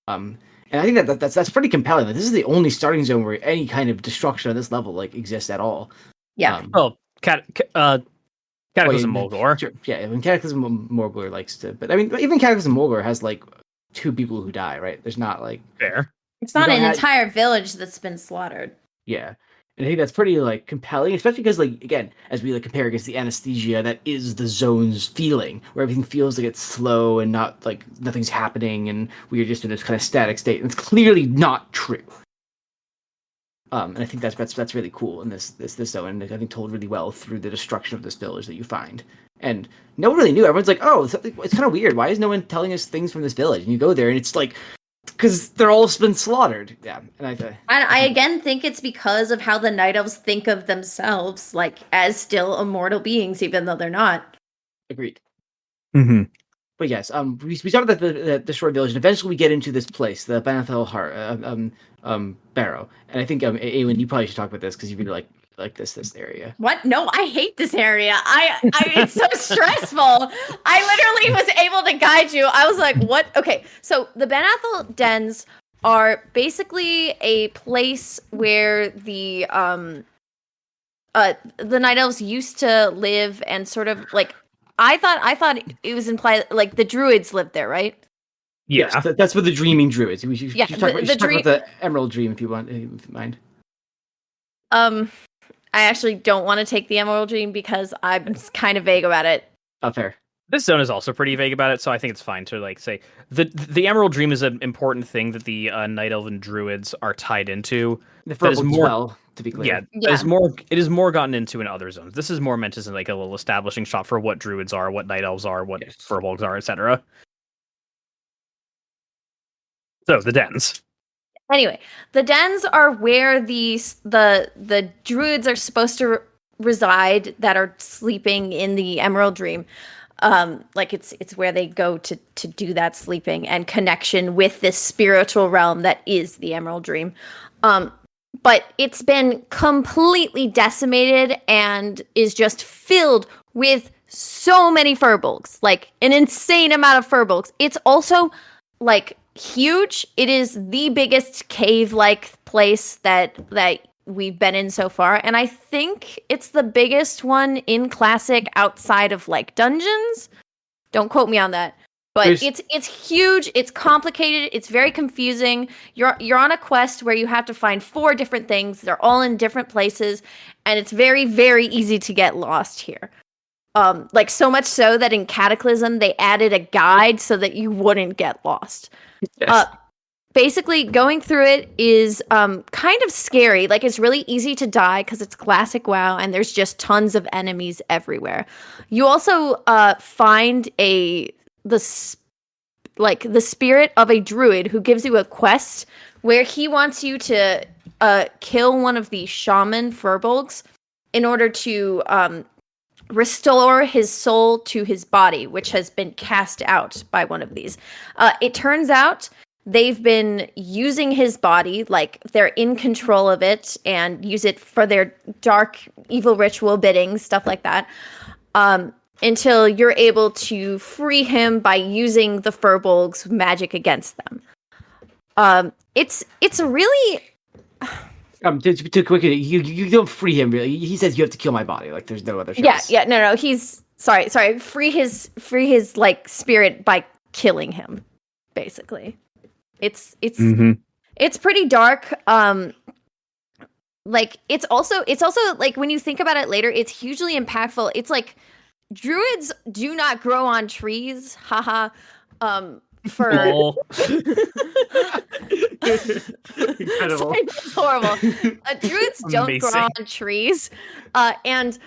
Speaker 2: And I think that's pretty compelling. Like, this is the only starting zone where any kind of destruction on this level like exists at all.
Speaker 3: Yeah.
Speaker 1: Cataclysm Mulgore.
Speaker 2: Sure. Yeah, I mean, Cataclysm Mulgore likes to, but I mean, even Cataclysm Mulgore has like 2 people who die, right? There's not like
Speaker 1: fair.
Speaker 3: It's not an entire village that's been slaughtered.
Speaker 2: Yeah. And I think that's pretty like compelling, especially because like again, as we like compare against the anesthesia that is the zone's feeling, where everything feels like it's slow and not like nothing's happening and we are just in this kind of static state. And it's clearly not true. And I think that's really cool in this zone, and I think told really well through the destruction of this village that you find. And no one really knew. Everyone's like, oh, it's kind of weird. Why is no one telling us things from this village? And you go there, and it's like, because they're all been slaughtered. Yeah, and
Speaker 3: I again think it's because of how the Night Elves think of themselves, like as still immortal beings, even though they're not.
Speaker 2: Agreed.
Speaker 1: Mm-hmm.
Speaker 2: But yes, we started at the destroyed village, and eventually we get into this place, the Banethel Barrow. And I think Eowyn, you probably should talk about this because you really like this area.
Speaker 3: What? No, I hate this area. I it's so stressful. I literally was able to guide you. I was like, what? Okay, so the Banethel dens are basically a place where the Night Elves used to live, and sort of like I thought it was implied like the Druids lived there, right?
Speaker 2: Yeah, yes, that's for the dreaming Druids. We should talk about the Emerald Dream if you mind.
Speaker 3: I actually don't want to take the Emerald Dream because I'm kind of vague about it.
Speaker 2: Oh, fair.
Speaker 1: This zone is also pretty vague about it, so I think it's fine to like say the Emerald Dream is an important thing that the Night Elven Druids are tied into.
Speaker 2: The
Speaker 1: That is
Speaker 2: Furbolg
Speaker 1: more,
Speaker 2: well, to be clear.
Speaker 1: yeah, it is more gotten into in other zones. This is more meant as like a little establishing shot for what Druids are, what Night Elves are, what Furbolgs are, etc. So the dens.
Speaker 3: Anyway, the dens are where the druids are supposed to reside that are sleeping in the Emerald Dream. Like it's where they go to do that sleeping and connection with this spiritual realm that is the Emerald Dream. But it's been completely decimated and is just filled with so many furbolgs, like an insane amount of furbolgs. It's also like huge. It is the biggest cave-like place that we've been in so far, and I think it's the biggest one in Classic outside of like dungeons. Don't quote me on that, but it's huge. It's complicated. It's very confusing. You're on a quest where you have to find 4 different things. They're all in different places, and it's very, very easy to get lost here. Like so much so that in Cataclysm they added a guide so that you wouldn't get lost.
Speaker 2: Yes.
Speaker 3: Basically, going through it is kind of scary. Like, it's really easy to die because it's classic WoW, and there's just tons of enemies everywhere. You also find the spirit of a druid who gives you a quest where he wants you to kill one of the shaman furbolgs in order to restore his soul to his body, which has been cast out by one of these. It turns out they've been using his body, like they're in control of it and use it for their dark, evil ritual bidding, stuff like that, until you're able to free him by using the Furbolg's magic against them. It's really...
Speaker 2: To quickly, you don't free him, really. He says you have to kill my body. Like, there's no other choice.
Speaker 3: No, he's... Sorry, free his, like, spirit by killing him, basically. It's pretty dark. Like it's also like when you think about it later, it's hugely impactful. It's like druids do not grow on trees. Haha. For
Speaker 2: Incredible.
Speaker 3: It's horrible. Druids don't grow on trees. And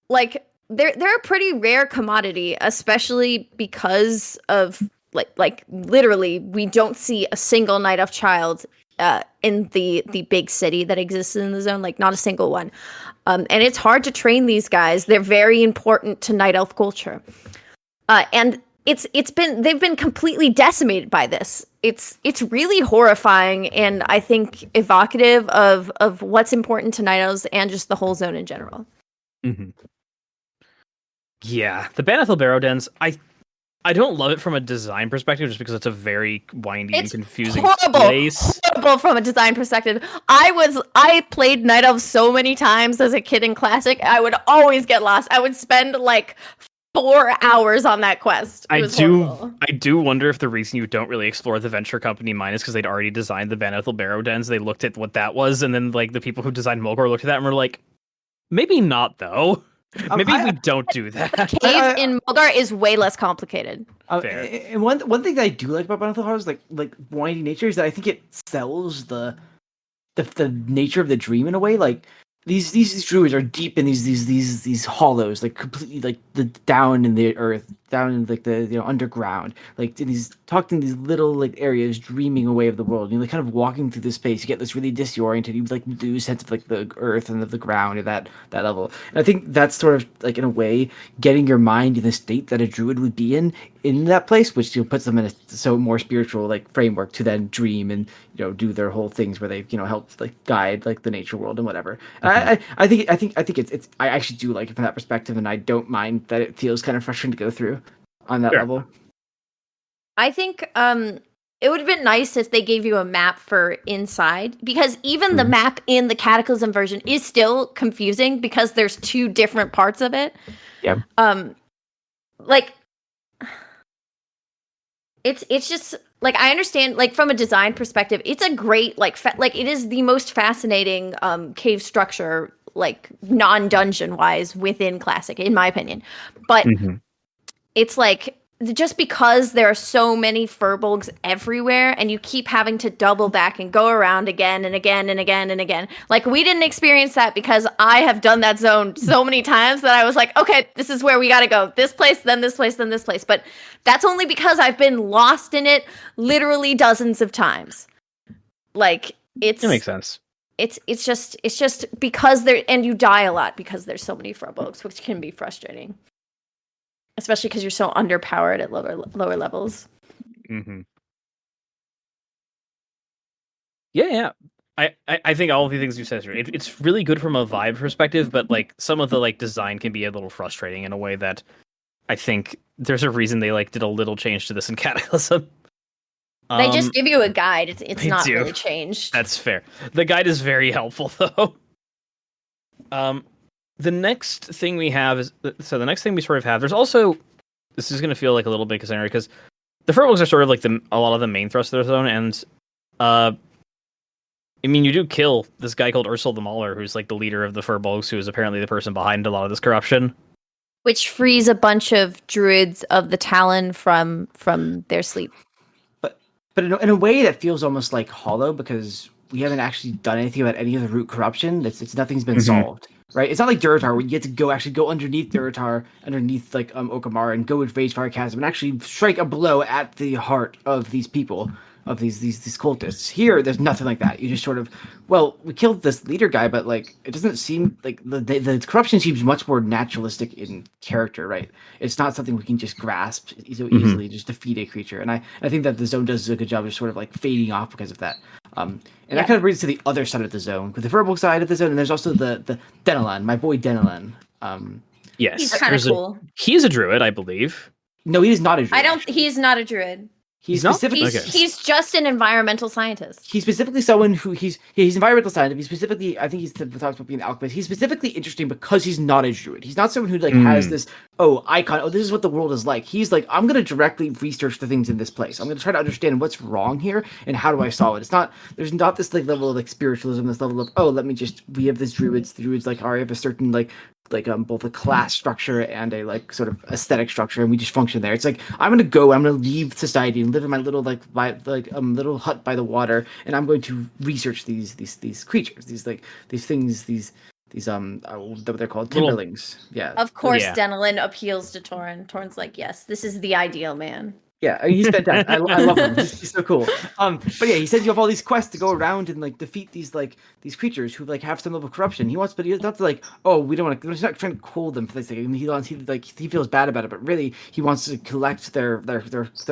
Speaker 3: like they're a pretty rare commodity, especially because of like literally we don't see a single Night Elf child in the big city that exists in the zone, like not a single one. And it's hard to train these guys. They're very important to Night Elf culture. And they've been completely decimated by this. It's really horrifying and I think evocative of what's important to Night Elves and just the whole zone in general.
Speaker 1: Mm-hmm. Yeah, the Banithal Barrow Dens, I don't love it from a design perspective just because it's a very windy and confusing place.
Speaker 3: Horrible from a design perspective. I played Night Elves so many times as a kid in Classic. I would always get lost. I would spend like 4 hours on that quest.
Speaker 1: I do wonder if the reason you don't really explore the Venture Company mine is because they'd already designed the Banithal Barrow Dens. They looked at what that was, and then like the people who designed Mulgore looked at that and were like, maybe not though. Maybe we don't do that.
Speaker 3: The cave in Mulgore is way less complicated.
Speaker 2: Fair. And one thing that I do like about Banithal Horror is like windy nature is that I think it sells the nature of the dream in a way. Like these druids are deep in these hollows, like completely like the down in the earth, down in like the underground, like in these tucked in these little like areas, dreaming away of the world. You like kind of walking through this space, you get this really disoriented. You like lose sense of like the earth and of the ground at that level. And I think that's sort of like in a way getting your mind in the state that a druid would be in that place, which puts them in a more spiritual like framework to then dream and do their whole things where they help like guide like the nature world and whatever. Mm-hmm. I think it's I actually do like it from that perspective, and I don't mind that it feels kind of frustrating to go through on that level.
Speaker 3: I think it would have been nice if they gave you a map for inside, because even the map in the Cataclysm version is still confusing because there's 2 different parts of it.
Speaker 2: Yeah.
Speaker 3: Like it's just like I understand like from a design perspective, it's a great like it is the most fascinating cave structure like non-dungeon wise within Classic in my opinion. But it's like just because there are so many furbolgs everywhere and you keep having to double back and go around again and again and again and again. Like, we didn't experience that because I have done that zone so many times that I was like, okay, this is where we gotta go. This place, then this place, then this place. But that's only because I've been lost in it literally dozens of times. Like,
Speaker 1: It makes sense.
Speaker 3: It's just because and you die a lot because there's so many furbolgs, which can be frustrating. Especially because you're so underpowered at lower levels.
Speaker 1: Mm-hmm. Yeah. I think all of the things you said, it's really good from a vibe perspective, but like some of the like design can be a little frustrating in a way that I think there's a reason they like did a little change to this in Cataclysm.
Speaker 3: They just give you a guide. It's not
Speaker 1: do.
Speaker 3: really changed.
Speaker 1: That's fair. The guide is very helpful though. The next thing we have is the next thing we sort of have. There's also, this is going to feel like a little bit concerning because the furbolgs are sort of like a lot of the main thrust of their zone, and I mean, you do kill this guy called Ursula the Mauler, who's like the leader of the furbolgs, who is apparently the person behind a lot of this corruption.
Speaker 3: Which frees a bunch of druids of the Talon from their sleep.
Speaker 2: But in a way that feels almost like hollow because we haven't actually done anything about any of the root corruption. It's nothing's been solved, right? It's not like Durotar where you get to go underneath Durotar, underneath like Okamar, and go with Ragefire Chasm and actually strike a blow at the heart of these people, of these cultists. Here, there's nothing like that. You just sort of, well, we killed this leader guy, but like it doesn't seem like the corruption seems much more naturalistic in character, right? It's not something we can just grasp so easily, just defeat a creature. And I think that the zone does a good job of sort of like fading off because of that. That kind of brings to the other side of the zone, with the verbal side of the zone, and there's also the Denelan, my boy Denelan.
Speaker 1: Yes,
Speaker 3: he's kind of cool.
Speaker 1: He's a druid, I believe.
Speaker 2: No, he is not a druid.
Speaker 3: He's not a druid.
Speaker 2: He's not.
Speaker 3: He's just an environmental scientist.
Speaker 2: He's specifically someone who he's environmental scientist. He's specifically, I think he's talks about being an alchemist. He's specifically interesting because he's not a druid. He's not someone who like has this icon. Oh, this is what the world is like. He's like, I'm gonna directly research the things in this place. I'm gonna try to understand what's wrong here and how do I solve it. It's not there's not this like level of like spiritualism, this level of we have this druids. The druids like have a certain like both a class structure and a like sort of aesthetic structure, and we just function there. It's like I'm gonna leave society and live in my little little hut by the water, and I'm going to research these creatures, these things, what they're called, timberlings. Yeah.
Speaker 3: Of course, Denelan appeals to Torin. Torin's like, yes, this is the ideal man.
Speaker 2: Yeah, I mean, he's fantastic. I love him. He's so cool. But yeah, he says you have all these quests to go around and like defeat these creatures who like have some level of corruption. He wants, but he's not like, oh, we don't want to. He's not trying to cool them for this thing. I mean, he feels bad about it, but really he wants to collect their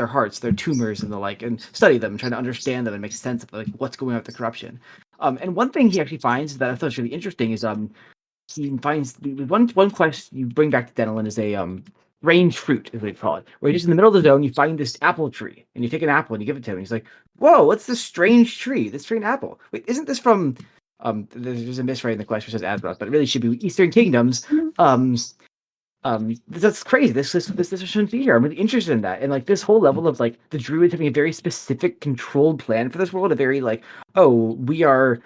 Speaker 2: hearts, their tumors and the like, and study them, trying to understand them and make sense of like what's going on with the corruption. And one thing he actually finds that I thought was really interesting is he finds one quest you bring back to Denelan is a strange fruit, is what they call it. Where you're just in the middle of the zone, you find this apple tree, and you take an apple and you give it to him. And he's like, "Whoa, what's this strange tree? This strange apple? Wait, isn't this from?" There's a miswrite in the quest which says Azeroth, but it really should be Eastern Kingdoms. That's crazy. This shouldn't be here. I'm really interested in that, and like this whole level of like the druids having a very specific, controlled plan for this world. A very like, oh, we are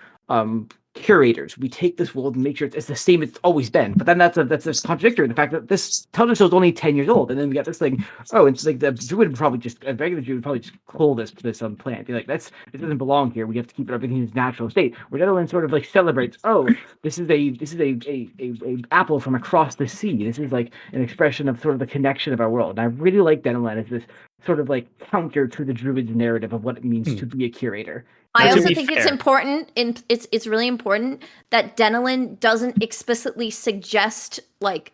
Speaker 2: curators. We take this world and make sure it's the same it's always been. But then that's contradictory. The fact that this Teldrassil is only 10 years old, and then we got this thing. Oh, it's like the druid would probably just a regular druid would probably just cull this plant. Be like, it doesn't belong here. We have to keep everything in its natural state. Where Denelan sort of like celebrates. Oh, this is a apple from across the sea. This is like an expression of sort of the connection of our world. And I really like Denelan as this sort of like counter to the druid's narrative of what it means to be a curator.
Speaker 3: I also think it's important, it's really important that Denelan doesn't explicitly suggest like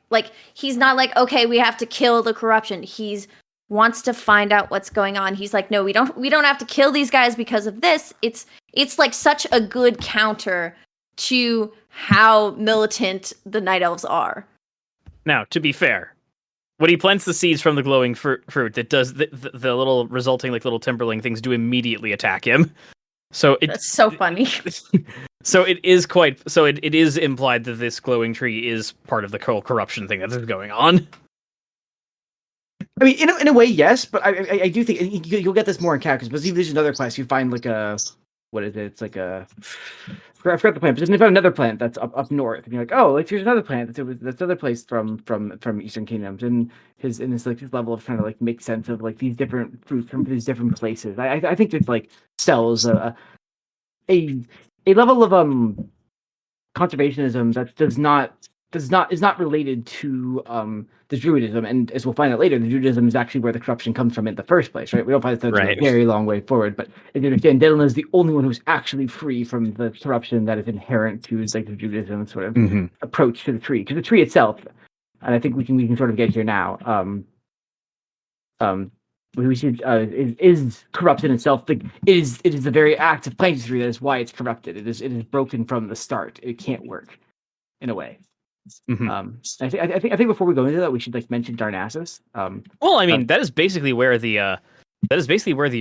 Speaker 3: he's not like, okay, we have to kill the corruption. He's wants to find out what's going on. He's like, no, we don't have to kill these guys because of this. It's like such a good counter to how militant the Night Elves are. Now,
Speaker 1: to be fair, when he plants the seeds from the glowing fruit, it does the little resulting like little timberling things do immediately attack him. So
Speaker 3: that's so funny.
Speaker 1: So it is implied that this glowing tree is part of the corruption thing that is going on.
Speaker 2: I mean, in a way, yes, but I do think you'll get this more in characters. But there's another quest. You find like what is it? It's like I forgot the planet, but then they found another planet that's up north, and you're like, oh, like here's another planet that's another place from Eastern Kingdoms, and his like his level of trying to like make sense of like these different fruits from these different places. I think it like sells a level of conservationism that is not related to the Druidism, and as we'll find out later, the Druidism is actually where the corruption comes from in the first place, right? We don't find that until a very long way forward, but as you understand, Dylan is the only one who's actually free from the corruption that is inherent to like the Druidism sort of approach to the tree, because the tree itself, and I think we can sort of get here now. We should is corrupt in itself. Like it is the very act of planting the tree that is why it's corrupted. It is broken from the start. It can't work in a way. I think before we go into that, we should like mention Darnassus.
Speaker 1: Well, I mean, that is basically where the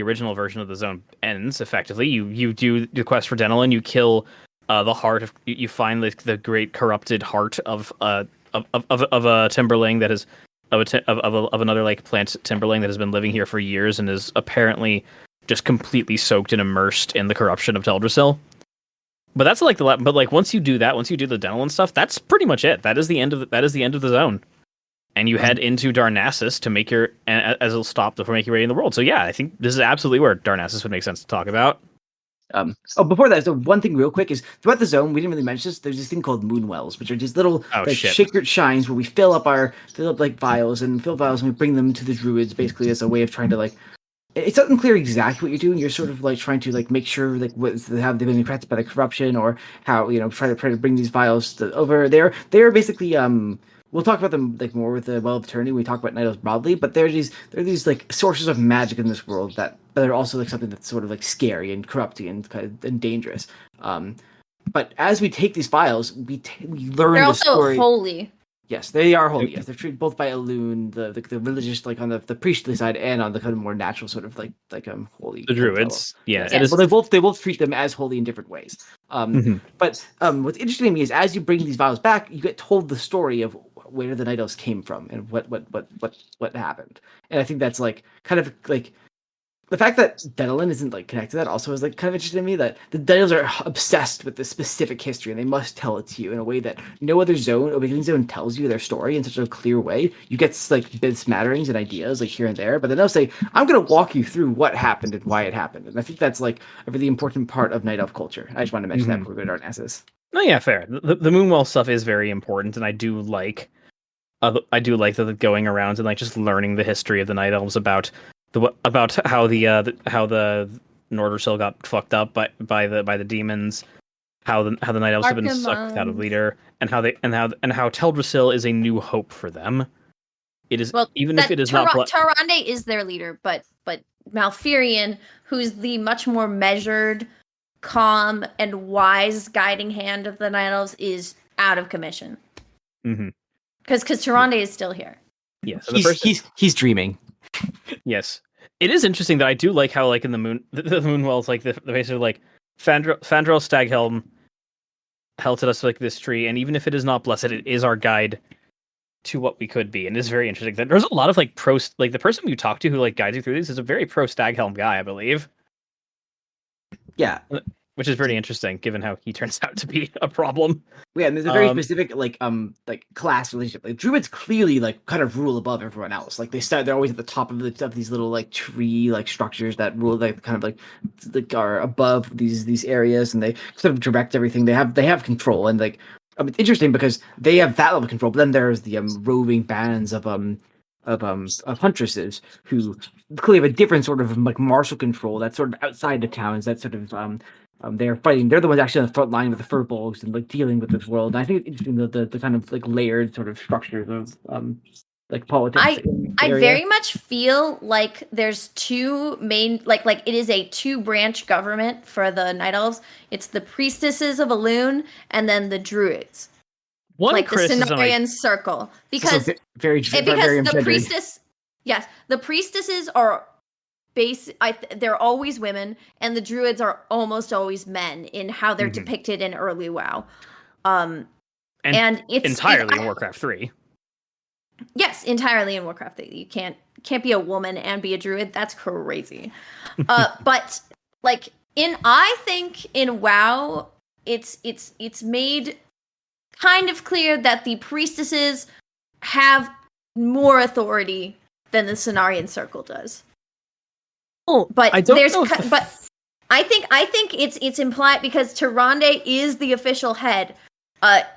Speaker 1: original version of the zone ends. Effectively, you do the quest for Denelin, you kill the heart of, you find the great corrupted heart of a Timberling that is of another like plant Timberling that has been living here for years and is apparently just completely soaked and immersed in the corruption of Teldrassil. But that's like but like once you do the Denelin stuff, that's pretty much it. That is the end of the zone, and you head into Darnassus to make your as it'll stop before making your way in the world. So yeah, I think this is absolutely where Darnassus would make sense to talk about.
Speaker 2: Before that, so one thing real quick is throughout the zone, we didn't really mention this. There's this thing called moon wells, which are just little secret shines where we fill up like vials and we bring them to the druids, basically as a way of trying to like. It's unclear exactly what you're doing. You're sort of like trying to like make sure like have they been affected by the corruption, or how try to bring these vials over. They're basically we'll talk about them like more with the Well of Eternity when we talk about Night Elves broadly, but there are these like sources of magic in this world that are also like something that's sort of like scary and corrupting and dangerous. But as we take these vials, we learn
Speaker 3: they're
Speaker 2: the
Speaker 3: also
Speaker 2: story.
Speaker 3: Holy.
Speaker 2: Yes, they are holy. Yes, they're treated both by Eowyn, the religious, like on the priestly side, and on the kind of more natural sort of like holy.
Speaker 1: The druids, yeah.
Speaker 2: Yes. Well, they both treat them as holy in different ways. But what's interesting to me is as you bring these vials back, you get told the story of where the Night Elves came from and what happened. And I think that's like kind of like the fact that Denelin isn't like connected to that also is like kind of interesting to me, that the Night Elves are obsessed with this specific history and they must tell it to you in a way that no other Awakening Zone tells you their story in such a clear way. You get like bit smatterings and ideas like here and there, but then they'll say, I'm going to walk you through what happened and why it happened. And I think that's like a really important part of Night Elf culture. I just want to mention that before we go to Darnassus.
Speaker 1: No, yeah, fair. The Moonwell stuff is very important, and I do like the going around and like just learning the history of the Night Elves about how the Nordersill got fucked up by the demons, how the Night Elves have been sucked out of leader, and how Teldrassil is a new hope for them. It is, even if it is not.
Speaker 3: Tyrande is their leader, but Malfurion, who's the much more measured, calm, and wise guiding hand of the Night Elves, is out of commission. Because Tyrande is still here.
Speaker 1: Yeah, so
Speaker 2: he's dreaming.
Speaker 1: Yes, it is interesting that I do like how like in the Moonwells, like the basically like Fandral Staghelm held us like this tree, and even if it is not blessed, it is our guide to what we could be, and it's very interesting that there's a lot of like the person you talk to who like guides you through these is a very pro Staghelm guy, I believe.
Speaker 2: Yeah.
Speaker 1: Which is pretty interesting, given how he turns out to be a problem.
Speaker 2: Yeah, and there's a very specific like class relationship. Like druids clearly like kind of rule above everyone else. Like they're always at the top of these little like tree like structures that rule like kind of like are above these areas, and they sort of direct everything. They have control, and like it's interesting because they have that level of control. But then there's the roving bands of huntresses who clearly have a different sort of like martial control that's sort of outside the towns. That sort of they're fighting. They're the ones actually on the front line with the furbolgs and like dealing with this world. And I think it's interesting the kind of like layered sort of structures of like politics.
Speaker 3: I very much feel like there's two main like it is a two-branch government for the Night Elves. It's the priestesses of Eowyn and then the druids.
Speaker 1: One
Speaker 3: like the Cenarian circle, because the priestess. Yes, the priestesses are. They're always women, and the druids are almost always men in how they're depicted in early WoW. And it's
Speaker 1: entirely in Warcraft 3.
Speaker 3: Yes, entirely in Warcraft 3. You can't be a woman and be a druid. That's crazy. But like I think in WoW, it's made kind of clear that the priestesses have more authority than the Cenarian Circle does. But
Speaker 1: I don't
Speaker 3: there's
Speaker 1: know if
Speaker 3: but I think it's implied because Tyrande is the official head.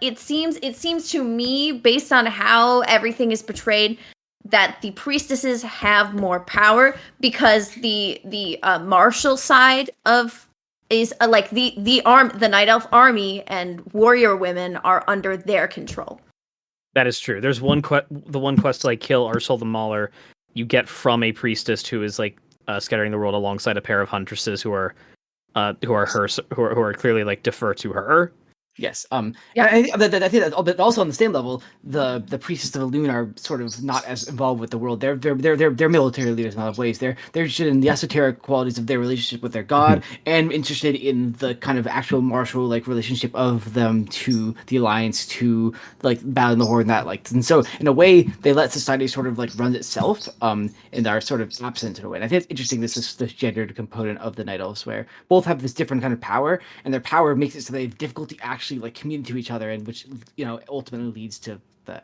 Speaker 3: It seems to me, based on how everything is portrayed, that the priestesses have more power because the martial side of is like the Night Elf army and warrior women are under their control.
Speaker 1: That is true. There's the one quest to like kill Ursula the Mauler you get from a priestess who is like scattering the world alongside a pair of huntresses who are clearly like defer to her.
Speaker 2: Yes. Yeah. I think that, but also on the same level, the priests of Elune are sort of not as involved with the world. They're military leaders in a lot of ways. They're interested in the esoteric qualities of their relationship with their god, and interested in the kind of actual martial like relationship of them to the alliance, to like battling the horde and that like. And so in a way, they let society sort of like run itself. And are sort of absent in a way. And I think it's interesting. This is the gendered component of the Night Elves, where both have this different kind of power, and their power makes it so they have difficulty actually like communicating to each other, and which ultimately leads to the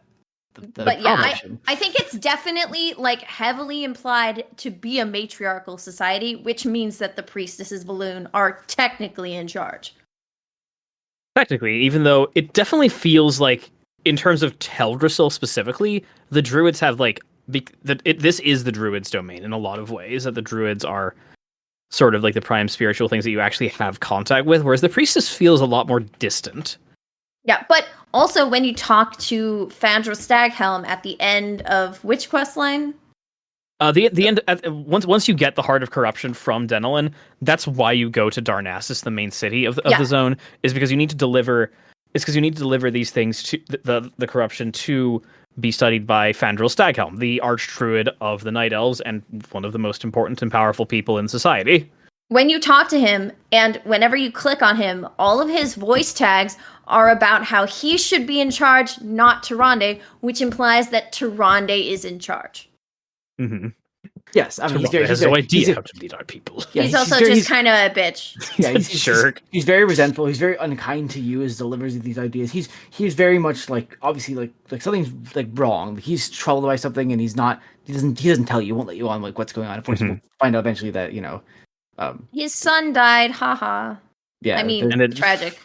Speaker 3: but yeah, I think it's definitely like heavily implied to be a matriarchal society, which means that the priestesses of Elune are technically in charge.
Speaker 1: Technically, even though it definitely feels like, in terms of Teldrassil specifically, the druids have like this is the druids' domain in a lot of ways. That the druids are sort of like the prime spiritual things that you actually have contact with, whereas the priestess feels a lot more distant.
Speaker 3: Yeah, but also when you talk to Fandra Staghelm at the end of which quest line?
Speaker 1: The end. Once you get the Heart of Corruption from Denelin, that's why you go to Darnassus, the main city of the zone, is because you need to deliver. It's because you need to deliver these things to the corruption to be studied by Fandral Staghelm, the archdruid of the Night Elves and one of the most important and powerful people in society.
Speaker 3: When you talk to him, and whenever you click on him, all of his voice tags are about how he should be in charge, not Tyrande, which implies that Tyrande is in charge.
Speaker 1: Mm-hmm.
Speaker 2: Yes, I mean,
Speaker 1: he has no idea how to lead our people.
Speaker 3: Yeah, he's also just kind of a bitch.
Speaker 2: Yeah, he's a jerk. He's very resentful. He's very unkind to you as delivers these ideas. He's very much like, obviously like something's like wrong. He's troubled by something, and he doesn't tell you. He won't let you on like what's going on. Of course, we'll find out eventually that
Speaker 3: his son died. Haha. Yeah, I mean, tragic.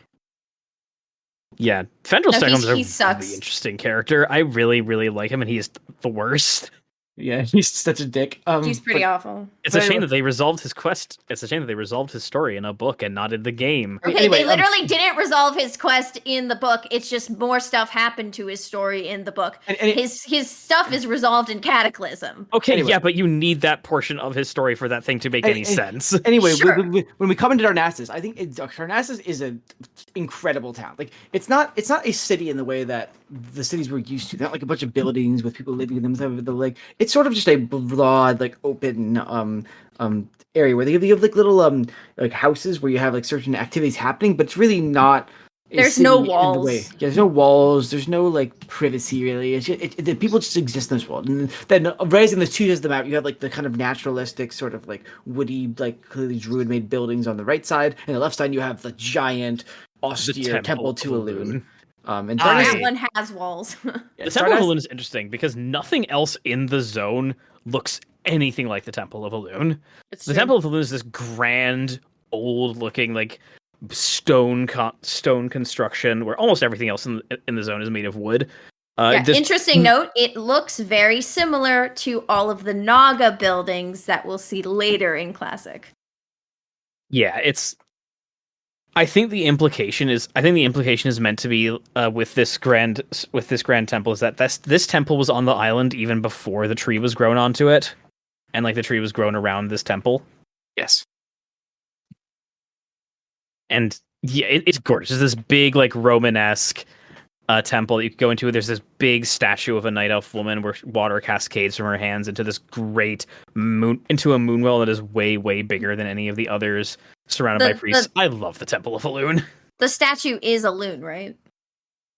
Speaker 1: Yeah, Fandral Staghelm's a really interesting character. I really, really like him, and he is the worst.
Speaker 2: Yeah, he's such a dick.
Speaker 3: He's pretty awful.
Speaker 1: It's a shame that they resolved his quest. It's a shame that they resolved his story in a book and not in the game.
Speaker 3: Okay, anyway, they literally didn't resolve his quest in the book. It's just more stuff happened to his story in the book. His stuff is resolved in Cataclysm.
Speaker 1: Okay, anyway. Yeah, but you need that portion of his story for that thing to make any sense.
Speaker 2: Anyway, sure. when we come into Darnassus, I think Darnassus is an incredible town. Like it's not a city in the way that the cities we're used to. They're not like a bunch of buildings with people living in them. Like it's sort of just a broad, like open area where you have like little like houses where you have like certain activities happening, but it's really not.
Speaker 3: There's no walls.
Speaker 2: Yeah, there's no walls. There's no like privacy really. It's just, the people just exist in this world. And then raising the two sides of the map, you have like the kind of naturalistic sort of like woody, like clearly druid made buildings on the right side, and the left side you have the giant austere temple to Elune.
Speaker 3: And that one has walls.
Speaker 1: The Temple of Elune is interesting because nothing else in the zone looks anything like the Temple of Elune. The Temple of Elune is this grand, old-looking, like stone construction where almost everything else in the zone is made of wood.
Speaker 3: Interesting note: it looks very similar to all of the Naga buildings that we'll see later in Classic.
Speaker 1: Yeah, I think the implication is meant to be with this grand temple is that this temple was on the island even before the tree was grown onto it, and like the tree was grown around this temple.
Speaker 2: Yes, and yeah,
Speaker 1: it's gorgeous. It's this big like Romanesque temple that you could go into. There's this big statue of a night elf woman where water cascades from her hands into this great into a moonwell that is way, way bigger than any of the others, surrounded by priests. I love the Temple of Elune.
Speaker 3: The statue is Elune, right?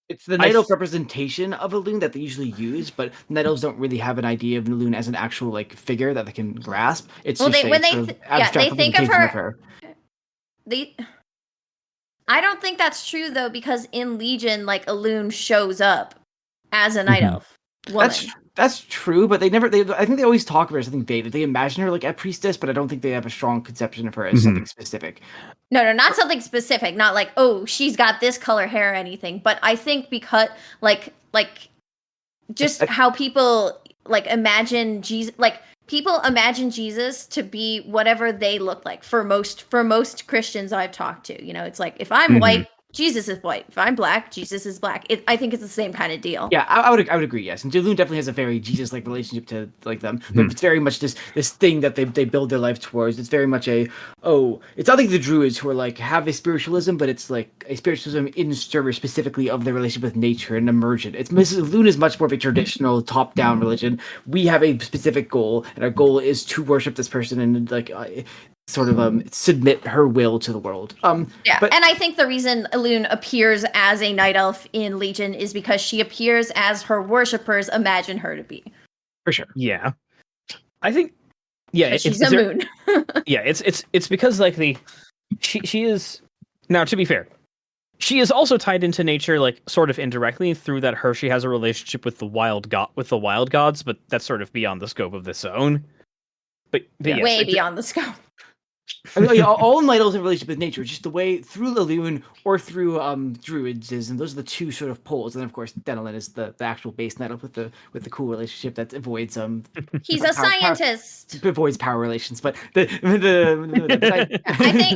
Speaker 2: It's the night elf representation of Elune that they usually use, but night elves don't really have an idea of Elune as an actual like figure that they can grasp. It's they think of her.
Speaker 3: I don't think that's true though, because in Legion, like Eowyn shows up as a night elf woman.
Speaker 2: That's true, but I think they always talk about her as something vague. They imagine her like a priestess, but I don't think they have a strong conception of her as something specific.
Speaker 3: No, not something specific. Not like, oh, she's got this color hair or anything. But I think because like just how people like imagine Jesus, like people imagine Jesus to be whatever they look like. For most Christians I've talked to, it's like if I'm white, Jesus is white. If I'm black, Jesus is black. I think it's the same kind of deal.
Speaker 2: Yeah, I would agree. Yes, and Jaloon definitely has a very Jesus-like relationship to like them. But it's very much this thing that they build their life towards. It's very much it's not like the Druids who are like have a spiritualism, but it's like a spiritualism in service specifically of their relationship with nature and emergent. Jaloon is much more of a traditional top-down religion. We have a specific goal, and our goal is to worship this person and like. Sort of submit her will to the world. And
Speaker 3: I think the reason Eowyn appears as a night elf in Legion is because she appears as her worshippers imagine her to be.
Speaker 2: For sure.
Speaker 1: Yeah, I think. Yeah,
Speaker 3: she's a moon.
Speaker 1: Yeah, it's because like she is now. To be fair, she is also tied into nature, like sort of indirectly through that. She has a relationship with the wild gods, but that's sort of beyond the scope of this zone. But yes,
Speaker 3: way beyond the scope.
Speaker 2: I mean, all night elves have a relationship with nature, just the way through Eowyn or through druids is, and those are the two sort of poles. And then of course, Denelin is the actual base night elf with the cool relationship that avoids
Speaker 3: He's a scientist.
Speaker 2: Avoids power relations, but
Speaker 3: I think,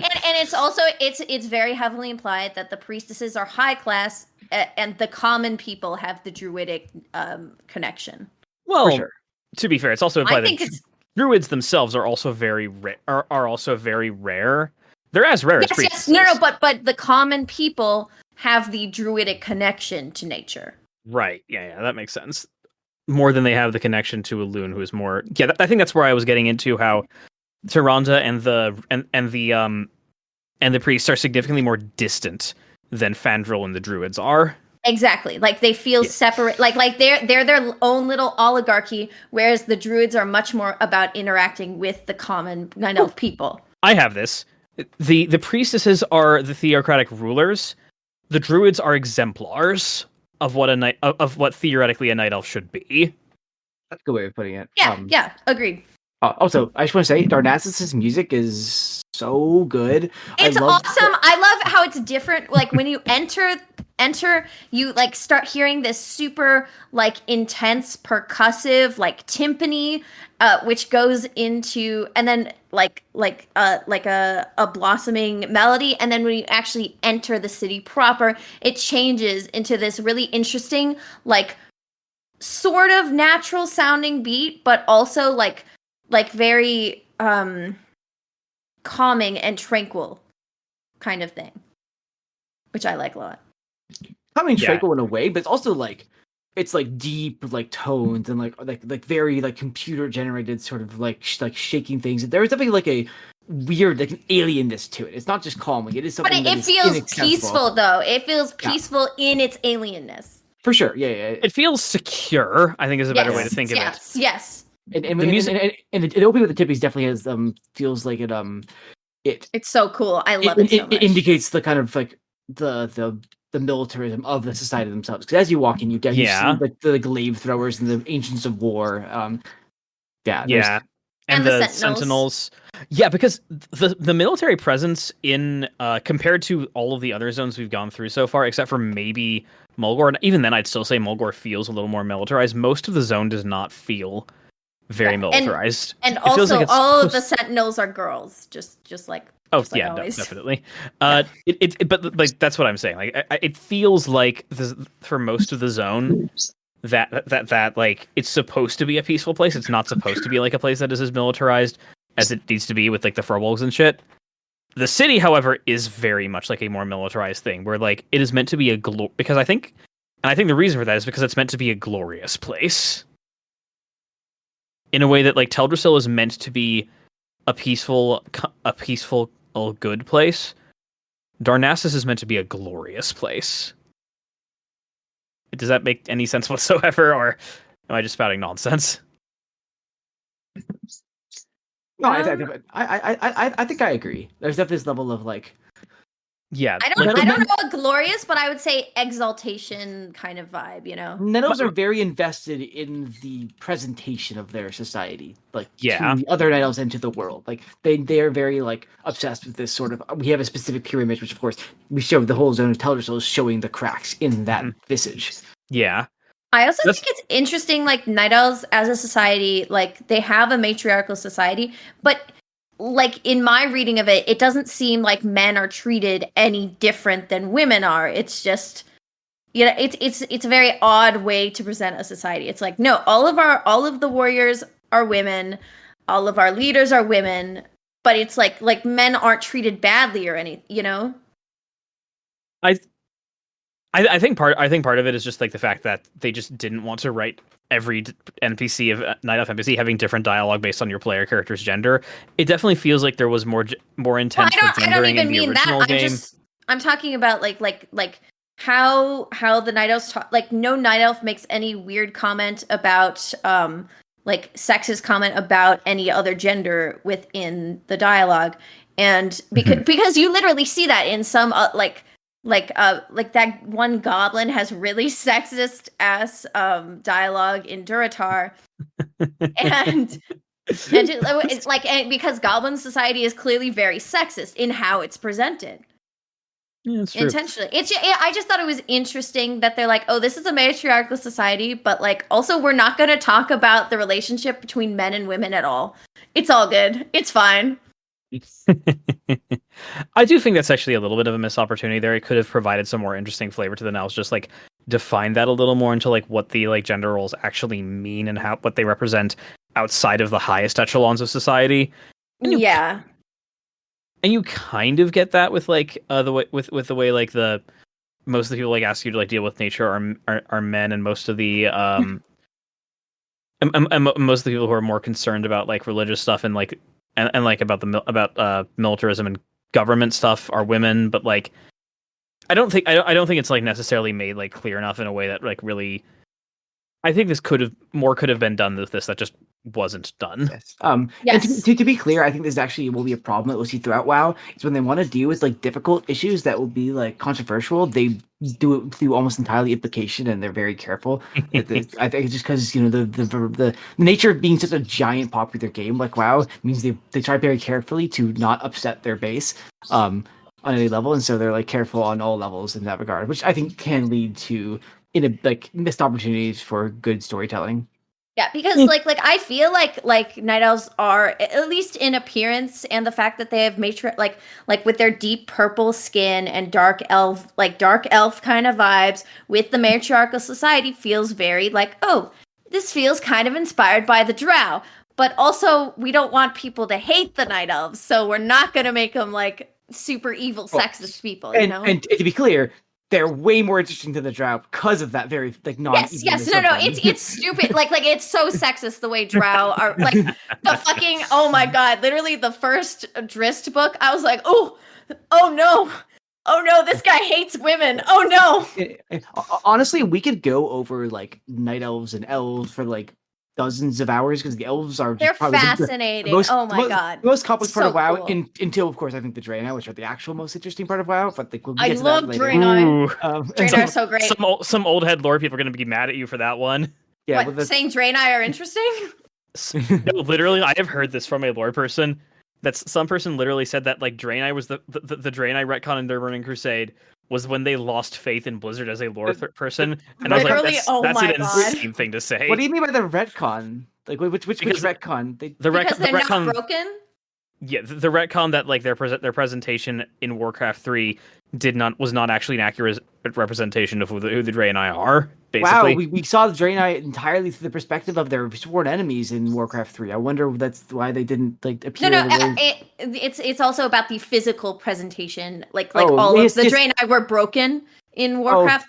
Speaker 3: and it's also it's very heavily implied that the priestesses are high class, and the common people have the druidic connection.
Speaker 1: Well,
Speaker 2: for sure.
Speaker 1: To be fair, it's also implied
Speaker 3: that
Speaker 1: Druids themselves are also very are also very rare. They're as rare as priests.
Speaker 3: No, but the common people have the druidic connection to nature.
Speaker 1: Right. Yeah, that makes sense. More than they have the connection to Eowyn, who is more. Yeah, I think that's where I was getting into how Tyrande and the priests are significantly more distant than Fandral and the Druids are.
Speaker 3: Exactly. Like they feel separate. Like they're their own little oligarchy, whereas the druids are much more about interacting with the common night elf people.
Speaker 1: I have this. The priestesses are the theocratic rulers. The druids are exemplars of what theoretically a night elf should be.
Speaker 2: That's a good way of putting it.
Speaker 3: Yeah, agreed.
Speaker 2: Also, I just want to say, Darnassus' music is so good.
Speaker 3: It's awesome. I love how it's different. Like when you enter, you like start hearing this super like intense percussive like timpani, which goes into and then like a blossoming melody, and then when you actually enter the city proper, it changes into this really interesting like sort of natural sounding beat, but also like very calming and tranquil kind of thing, which I like a lot.
Speaker 2: Calming and tranquil in a way, but it's also like it's like deep like tones and like very like computer generated sort of like shaking things. There's definitely like a weird like an alienness to it. It's not just calming. It is something.
Speaker 3: But it feels peaceful though. It feels peaceful in its alienness.
Speaker 2: For sure, yeah.
Speaker 1: It feels secure, I think is a better way to think of it.
Speaker 3: Yes.
Speaker 2: And the music and the opening with the tippies definitely has feels like it's
Speaker 3: so cool. I love it so much.
Speaker 2: It indicates the kind of like the militarism of the society themselves. Because as you walk in, you see like the glaive throwers and the ancients of war. And
Speaker 1: the sentinels. Yeah, because the military presence in compared to all of the other zones we've gone through so far, except for maybe Mulgore, and even then I'd still say Mulgore feels a little more militarized. Most of the zone does not feel very militarized.
Speaker 3: And also like all of the sentinels are girls, just like
Speaker 1: always. Definitely. But like that's what I'm saying. Like it feels like for most of the zone that like it's supposed to be a peaceful place. It's not supposed to be like a place that is as militarized as it needs to be with like the furbolgs and shit. The city, however, is very much like a more militarized thing, where like it is meant to be because I think the reason for that is because it's meant to be a glorious place. In a way that like Teldrassil is meant to be a peaceful, good place. Darnassus is meant to be a glorious place. Does that make any sense whatsoever, or am I just spouting nonsense?
Speaker 2: No, I think I agree. There's definitely this level of like,
Speaker 1: Yeah,
Speaker 3: I don't know a glorious, but I would say exaltation kind of vibe, you know?
Speaker 2: Nettles are very invested in the presentation of their society, like
Speaker 1: Yeah.
Speaker 2: to the other Nettles and to the world. Like they are very like obsessed with this sort of. We have a specific pure image, which of course we show the whole zone of Teldrassil is showing the cracks in that visage.
Speaker 1: Yeah.
Speaker 3: I also think it's interesting, like Night Elves as a society, like they have a matriarchal society, but like in my reading of it, it doesn't seem like men are treated any different than women are. It's just, you know, it's a very odd way to present a society. It's like, no, all of the warriors are women, all of our leaders are women, but it's like men aren't treated badly or any, you know?
Speaker 1: I think part of it is just like the fact that they just didn't want to write every NPC of Night Elf NPC having different dialogue based on your player character's gender. It definitely feels like there was more intense gendering in the original game.
Speaker 3: I'm talking about like how the Night Elves talk. Like no Night Elf makes any weird comment about like sexist comment about any other gender within the dialogue, and because you literally see that in some like that one goblin has really sexist ass dialogue in Duratar, and it's like because goblin society is clearly very sexist in how it's presented.
Speaker 1: Yeah, that's true.
Speaker 3: Intentionally. I just thought it was interesting that they're like, oh, this is a matriarchal society, but like also we're not going to talk about the relationship between men and women at all. It's all good. It's fine.
Speaker 1: I do think that's actually a little bit of a missed opportunity there. It could have provided some more interesting flavor to the Nels, just like define that a little more into like what the like gender roles actually mean and what they represent outside of the highest echelons of society. And you kind of get that with like the way with the way like the most of the people like ask you to like deal with nature are men, and most of the and most of the people who are more concerned about like religious stuff and like and like about militarism and government stuff are women. But like I don't think it's like necessarily made like clear enough in a way that like really. I think this could have been done with this that just wasn't done.
Speaker 2: Yes.
Speaker 3: Yes.
Speaker 2: And to be clear, I think this actually will be a problem that we'll see throughout WoW. Is when they want to deal with like difficult issues that will be like controversial, they do it through almost entirely implication, and they're very careful. I think it's just because you know the nature of being such a giant popular game like WoW means they try very carefully to not upset their base on any level, and so they're like careful on all levels in that regard, which I think can lead to missed opportunities for good storytelling.
Speaker 3: Yeah, because like I feel like Night Elves are, at least in appearance, and the fact that they have like with their deep purple skin and dark elf kind of vibes with the matriarchal society feels very like, oh, this feels kind of inspired by the Drow. But also we don't want people to hate the Night Elves, so we're not gonna make them like super evil sexist people, you know?
Speaker 2: And to be clear, they're way more interesting to the Drow because of that very like no,
Speaker 3: it's stupid. Like it's so sexist the way Drow are like the fucking, oh my god, literally the first Drist book, I was like, oh no, this guy hates women. Oh
Speaker 2: no. Honestly, we could go over like night elves and elves for like dozens of hours because the elves are
Speaker 3: they're fascinating. God,
Speaker 2: the most complex part of WoW,
Speaker 3: cool.
Speaker 2: Until of course I think the Draenei, which are the actual most interesting part of WoW. But like,
Speaker 3: I love Draenei. Draenei are so great.
Speaker 1: Some old head lore people are going to be mad at you for that one.
Speaker 2: Yeah,
Speaker 3: saying Draenei are interesting.
Speaker 1: No, literally, I have heard this from a lore person. That's some person literally said that like Draenei was the Draenei retcon in their Burning Crusade was when they lost faith in Blizzard as a lore person, and I was like, that's an insane thing to say.
Speaker 2: What do you mean by the retcon? Like which retcon?
Speaker 3: Because they're not broken.
Speaker 1: Yeah, the retcon that like their presentation in Warcraft 3 was not actually an accurate representation of who the Draenei are. Basically.
Speaker 2: Wow, we saw the Draenei entirely through the perspective of their sworn enemies in Warcraft 3. I wonder that's why they didn't like appear.
Speaker 3: It's also about the physical presentation. Like all of the Draenei were broken in Warcraft.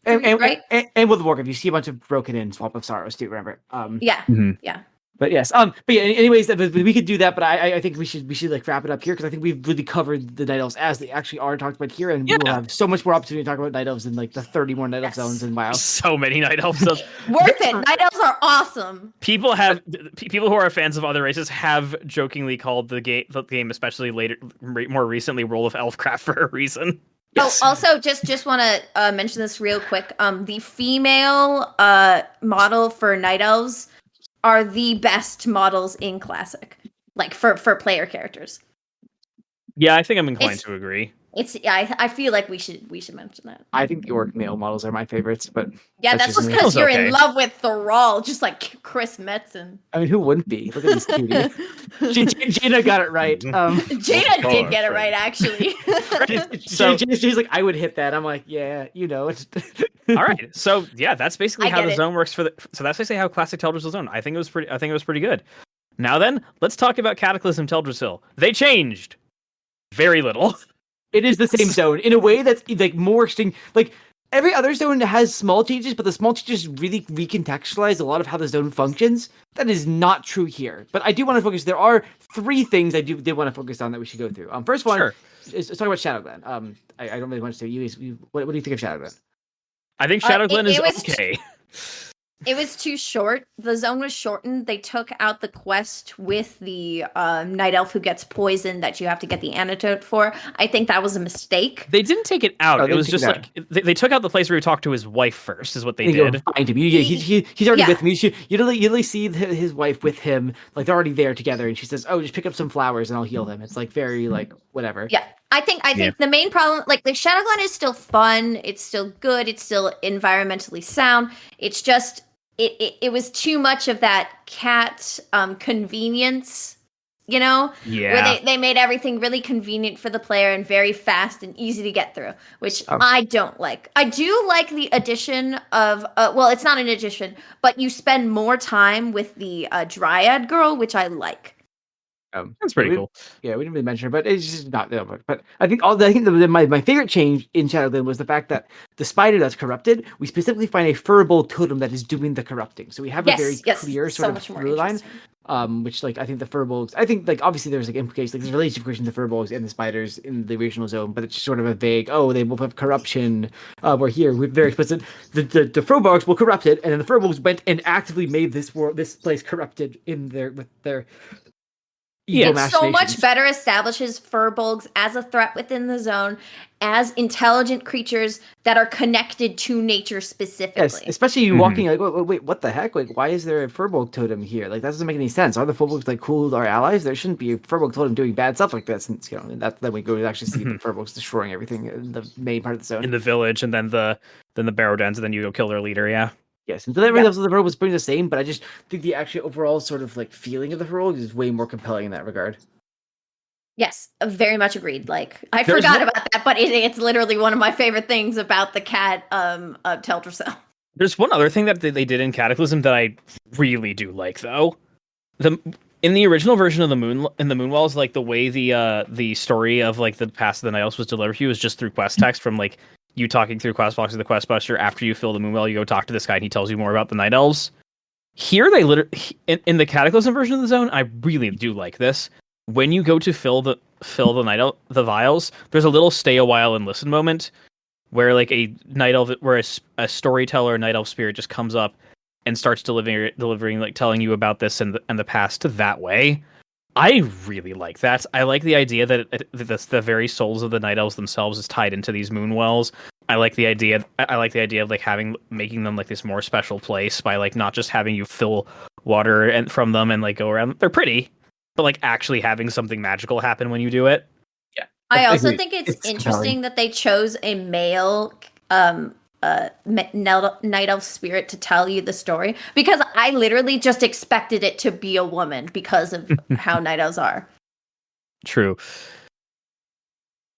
Speaker 2: And with Warcraft, you see a bunch of broken in Swamp of Sorrows too. Remember?
Speaker 3: Yeah.
Speaker 2: But yes, but yeah. Anyways, we could do that, but I think we should like wrap it up here because I think we've really covered the Night Elves as they actually are talked about here, and we will have so much more opportunity to talk about Night Elves in like the 30 more Night Elf zones in WoW.
Speaker 1: So many Night Elf zones.
Speaker 3: Worth it. Night Elves are awesome.
Speaker 1: People who are fans of other races have jokingly called the game, especially more recently, Role of Elfcraft for a reason.
Speaker 3: Yes. Oh, also, just want to mention this real quick. The female model for Night Elves are the best models in Classic, like for player characters.
Speaker 1: Yeah, I think I'm inclined to agree.
Speaker 3: I feel like we should mention that.
Speaker 2: I think the orc male models are my favorites, but
Speaker 3: yeah, that's just because you're in love with Thrall, just like Chris Metzen.
Speaker 2: I mean, who wouldn't be? Look at this cutie. Jaina got it right.
Speaker 3: Jaina did get it right, actually.
Speaker 2: So she's like, I would hit that. I'm like, yeah, you know.
Speaker 1: All right, so yeah, that's basically how the zone works so that's basically how Classic Teldrassil zone. I think it was pretty good. Now then, let's talk about Cataclysm Teldrassil. They changed very little.
Speaker 2: It is the same zone in a way that's like more extinct. Like every other zone has small changes, but the small changes really recontextualize a lot of how the zone functions. That is not true here. But I do want to focus. There are 3 things I did want to focus on that we should go through. First one is talk about Shadowglen. I don't really want to say you. What do you think of Shadowglen?
Speaker 1: I think Shadowglen is okay.
Speaker 3: It was too short. The zone was shortened. They took out the quest with the night elf who gets poisoned that you have to get the antidote for. I think that was a mistake.
Speaker 1: They didn't take it out. It was just like they took out the place where you talk to his wife first. Is what they did.
Speaker 2: Find him. He's already with me. You literally see his wife with him. Like they're already there together, and she says, "Oh, just pick up some flowers and I'll heal them." It's like very like whatever.
Speaker 3: Yeah. I think the main problem, like the Shadowglen is still fun. It's still good. It's still environmentally sound. It's just it was too much of that cat convenience, you know?
Speaker 1: Yeah.
Speaker 3: Where they made everything really convenient for the player and very fast and easy to get through, which I don't like. I do like the addition of well, it's not an addition, but you spend more time with the Dryad girl, which I like.
Speaker 1: That's pretty cool.
Speaker 2: Yeah, we didn't really mention it, but it's just not there. But I think my favorite change in Shadowglen was the fact that the spider that's corrupted, we specifically find a furbolg totem that is doing the corrupting. So we have a very clear sort of through line. Which like I think the furbolgs, I think like obviously there's like implications, like there's relationship between the furbolgs and the spiders in the original zone, but it's just sort of a vague. Oh, they both have corruption. We're here. We're very explicit. The furbolgs will corrupt it, and then the furbolgs went and actively made this place corrupted with their.
Speaker 3: Yeah, so much better establishes furbolgs as a threat within the zone, as intelligent creatures that are connected to nature specifically.
Speaker 2: Yes, especially you walking like, wait, what the heck? Like, why is there a furbolg totem here? Like, that doesn't make any sense. Are the furbolgs like cool with our allies? There shouldn't be a furbolg totem doing bad stuff like that. Since then we go to actually see the furbolgs destroying everything in the main part of the zone,
Speaker 1: in the village, and then the barrow dens, and then you go kill their leader. Yeah.
Speaker 2: Yes, and so everything else of the furbolg was pretty the same, but I just think the actual overall sort of like feeling of the furbolg is way more compelling in that regard.
Speaker 3: Yes, very much agreed. Like I forgot about that, but it's literally one of my favorite things about the cat Teldrassil.
Speaker 1: There's one other thing that they did in Cataclysm that I really do like, though. In the original version of the Moonwells, like the way the story of like the past of the Night Elves was delivered to you was just through quest text from like you talking through quest box of the quest buster. After you fill the Moonwell, you go talk to this guy and he tells you more about the Night Elves. Here, they literally in the Cataclysm version of the zone, I really do like this. When you go to fill the the vials, there's a little stay a while and listen moment where like a night elf, where a storyteller, Night Elf spirit just comes up and starts delivering like telling you about this and the past that way. I really like that. I like the idea that the very souls of the Night Elves themselves is tied into these Moonwells. I like the idea of like making them like this more special place by like not just having you fill water and from them and like go around. They're pretty, but like actually having something magical happen when you do it.
Speaker 2: Yeah.
Speaker 3: I also think it's interesting that they chose a male Night Elf spirit to tell you the story, because I literally just expected it to be a woman because of how Night Elves are.
Speaker 1: True.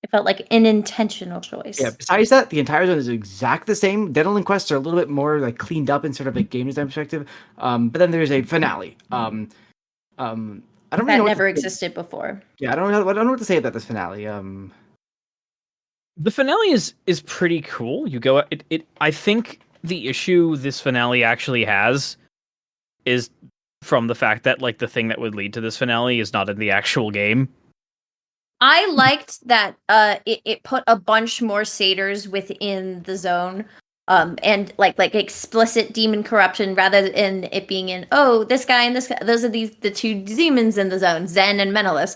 Speaker 3: It felt like an intentional choice.
Speaker 2: Yeah. Besides that, the entire zone is exactly the same. Deadline quests are a little bit more like cleaned up in sort of a game design perspective. But then there's a finale. I don't really know
Speaker 3: never existed before.
Speaker 2: Yeah, I don't know what to say about this finale.
Speaker 1: The finale is pretty cool. You go I think the issue this finale actually has is from the fact that like the thing that would lead to this finale is not in the actual game.
Speaker 3: I liked that it put a bunch more satyrs within the zone. And like explicit demon corruption rather than it being in this guy and this guy. Those are the two demons in the zone, Zen and Menelaus.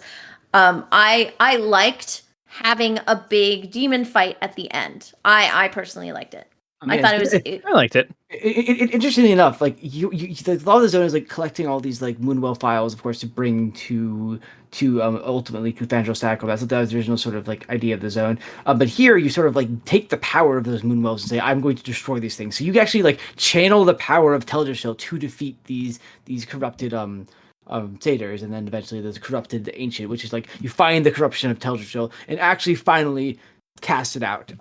Speaker 3: I liked having a big demon fight at the end. I personally liked it. I thought it was.
Speaker 1: I liked it.
Speaker 2: Interestingly enough, like you a lot of the zone is like collecting all these like Moonwell files, of course, to bring to ultimately Cathedral Stack. That's what the original sort of like idea of the zone. But here you sort of like take the power of those Moonwells and say, I'm going to destroy these things. So you actually like channel the power of Teldrassil to defeat these corrupted satyrs, and then eventually there's corrupted ancient, which is like you find the corruption of Teldrassil and actually finally cast it out,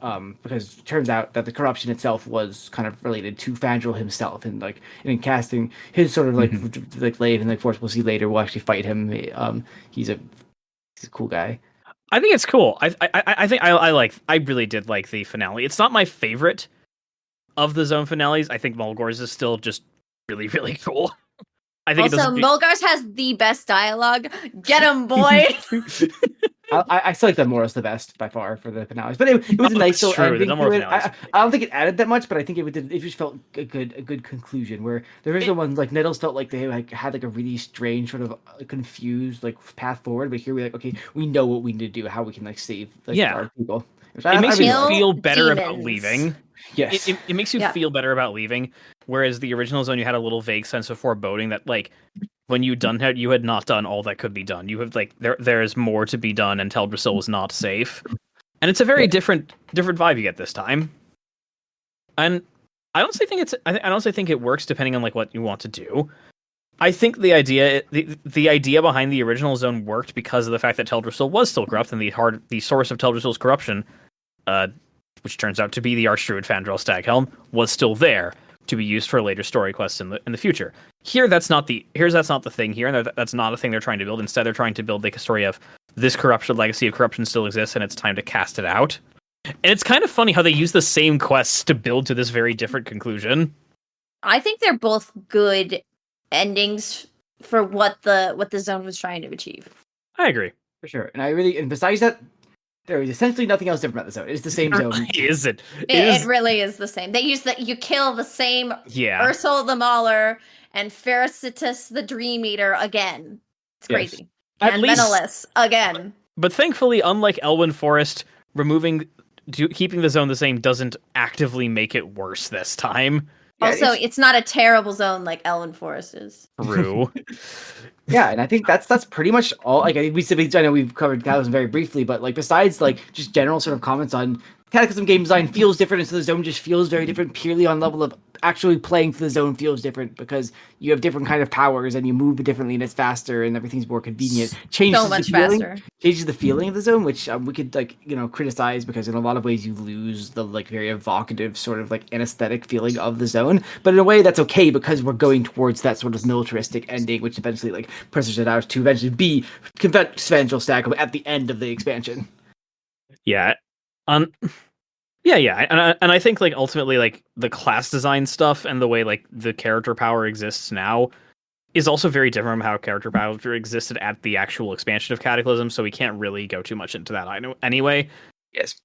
Speaker 2: because it turns out that the corruption itself was kind of related to Fandral himself, and like in casting his sort of like like Lave and like Force, we'll see later, we'll actually fight him. He's a cool guy.
Speaker 1: I think it's cool. I really did like the finale. It's not my favorite of the zone finales. I think Mulgor's is still just really, really cool. I think
Speaker 3: also, Mulgars has the best dialogue. Get him, boy!
Speaker 2: I still like the Moros the best by far for the finales, but it was a nice little ending to it. I don't think it added that much, but I think it just felt a good conclusion. Where the original ones, like Nettles, felt like they like had like a really strange sort of confused like path forward, but here we like, okay, we know what we need to do, how we can like save our people.
Speaker 1: It makes you feel better about leaving.
Speaker 2: Yes,
Speaker 1: it makes you feel better about leaving. Whereas the original zone, you had a little vague sense of foreboding that like when you had not done all that could be done. You have like there is more to be done, and Teldrassil was not safe. And it's a very different vibe you get this time. And I honestly think it works depending on like what you want to do. I think the idea behind the original zone worked because of the fact that Teldrassil was still corrupt, and the source of Teldrassil's corruption, which turns out to be the Archdruid Fandral Staghelm, was still there to be used for later story quests in the future. Here, that's not the thing here, and that's not a thing they're trying to build. Instead, they're trying to build like a story of this legacy of corruption still exists, and it's time to cast it out. And it's kind of funny how they use the same quests to build to this very different conclusion.
Speaker 3: I think they're both good endings for what the zone was trying to achieve.
Speaker 1: I agree.
Speaker 2: For sure. And besides that, there is essentially nothing else different about the zone. It's the same zone.
Speaker 3: It really is the same. They use you kill the same Ursula the Mauler and Pherecytus the Dream Eater again. It's crazy. Yes. And Menelaus again.
Speaker 1: But thankfully, unlike Elwyn Forest, keeping the zone the same doesn't actively make it worse this time.
Speaker 3: Also, it's not a terrible zone like Elwyn Forest is.
Speaker 1: True.
Speaker 2: Yeah, and I think that's pretty much all. Like I know we've covered Cataclysm very briefly, but like besides like just general sort of comments on Cataclysm game design feels different, and so the zone just feels very different purely on level of actually playing through the zone feels different because you have different kind of powers and you move differently and it's faster and everything's more convenient. Changes the feeling of the zone, which we could criticize because in a lot of ways you lose the like very evocative sort of like anesthetic feeling of the zone. But in a way that's okay because we're going towards that sort of militaristic ending, which eventually like presses it out to eventually be Svengel Stack at the end of the expansion.
Speaker 1: Yeah. Yeah, and I think like ultimately like the class design stuff and the way like the character power exists now is also very different from how character power existed at the actual expansion of Cataclysm, so we can't really go too much into that anyway.
Speaker 2: Yes.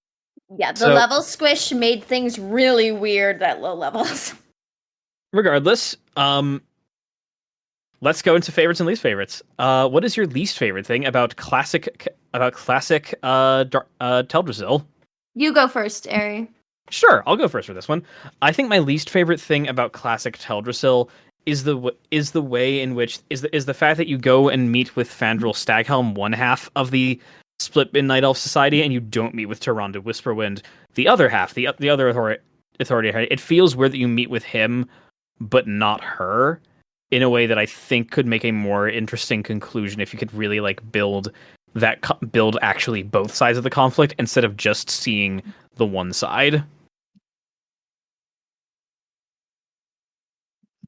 Speaker 3: Yeah, the level squish made things really weird at low levels.
Speaker 1: Regardless, let's go into favorites and least favorites. What is your least favorite thing about classic Teldrassil?
Speaker 3: You go first, Ari.
Speaker 1: Sure, I'll go first for this one. I think my least favorite thing about classic Teldrassil is the way in which is the fact that you go and meet with Fandral Staghelm, one half of the split in Night Elf Society, and you don't meet with Tyrande Whisperwind, the other half, the other authority. It feels weird that you meet with him, but not her, in a way that I think could make a more interesting conclusion if you could really like build actually both sides of the conflict instead of just seeing the one side.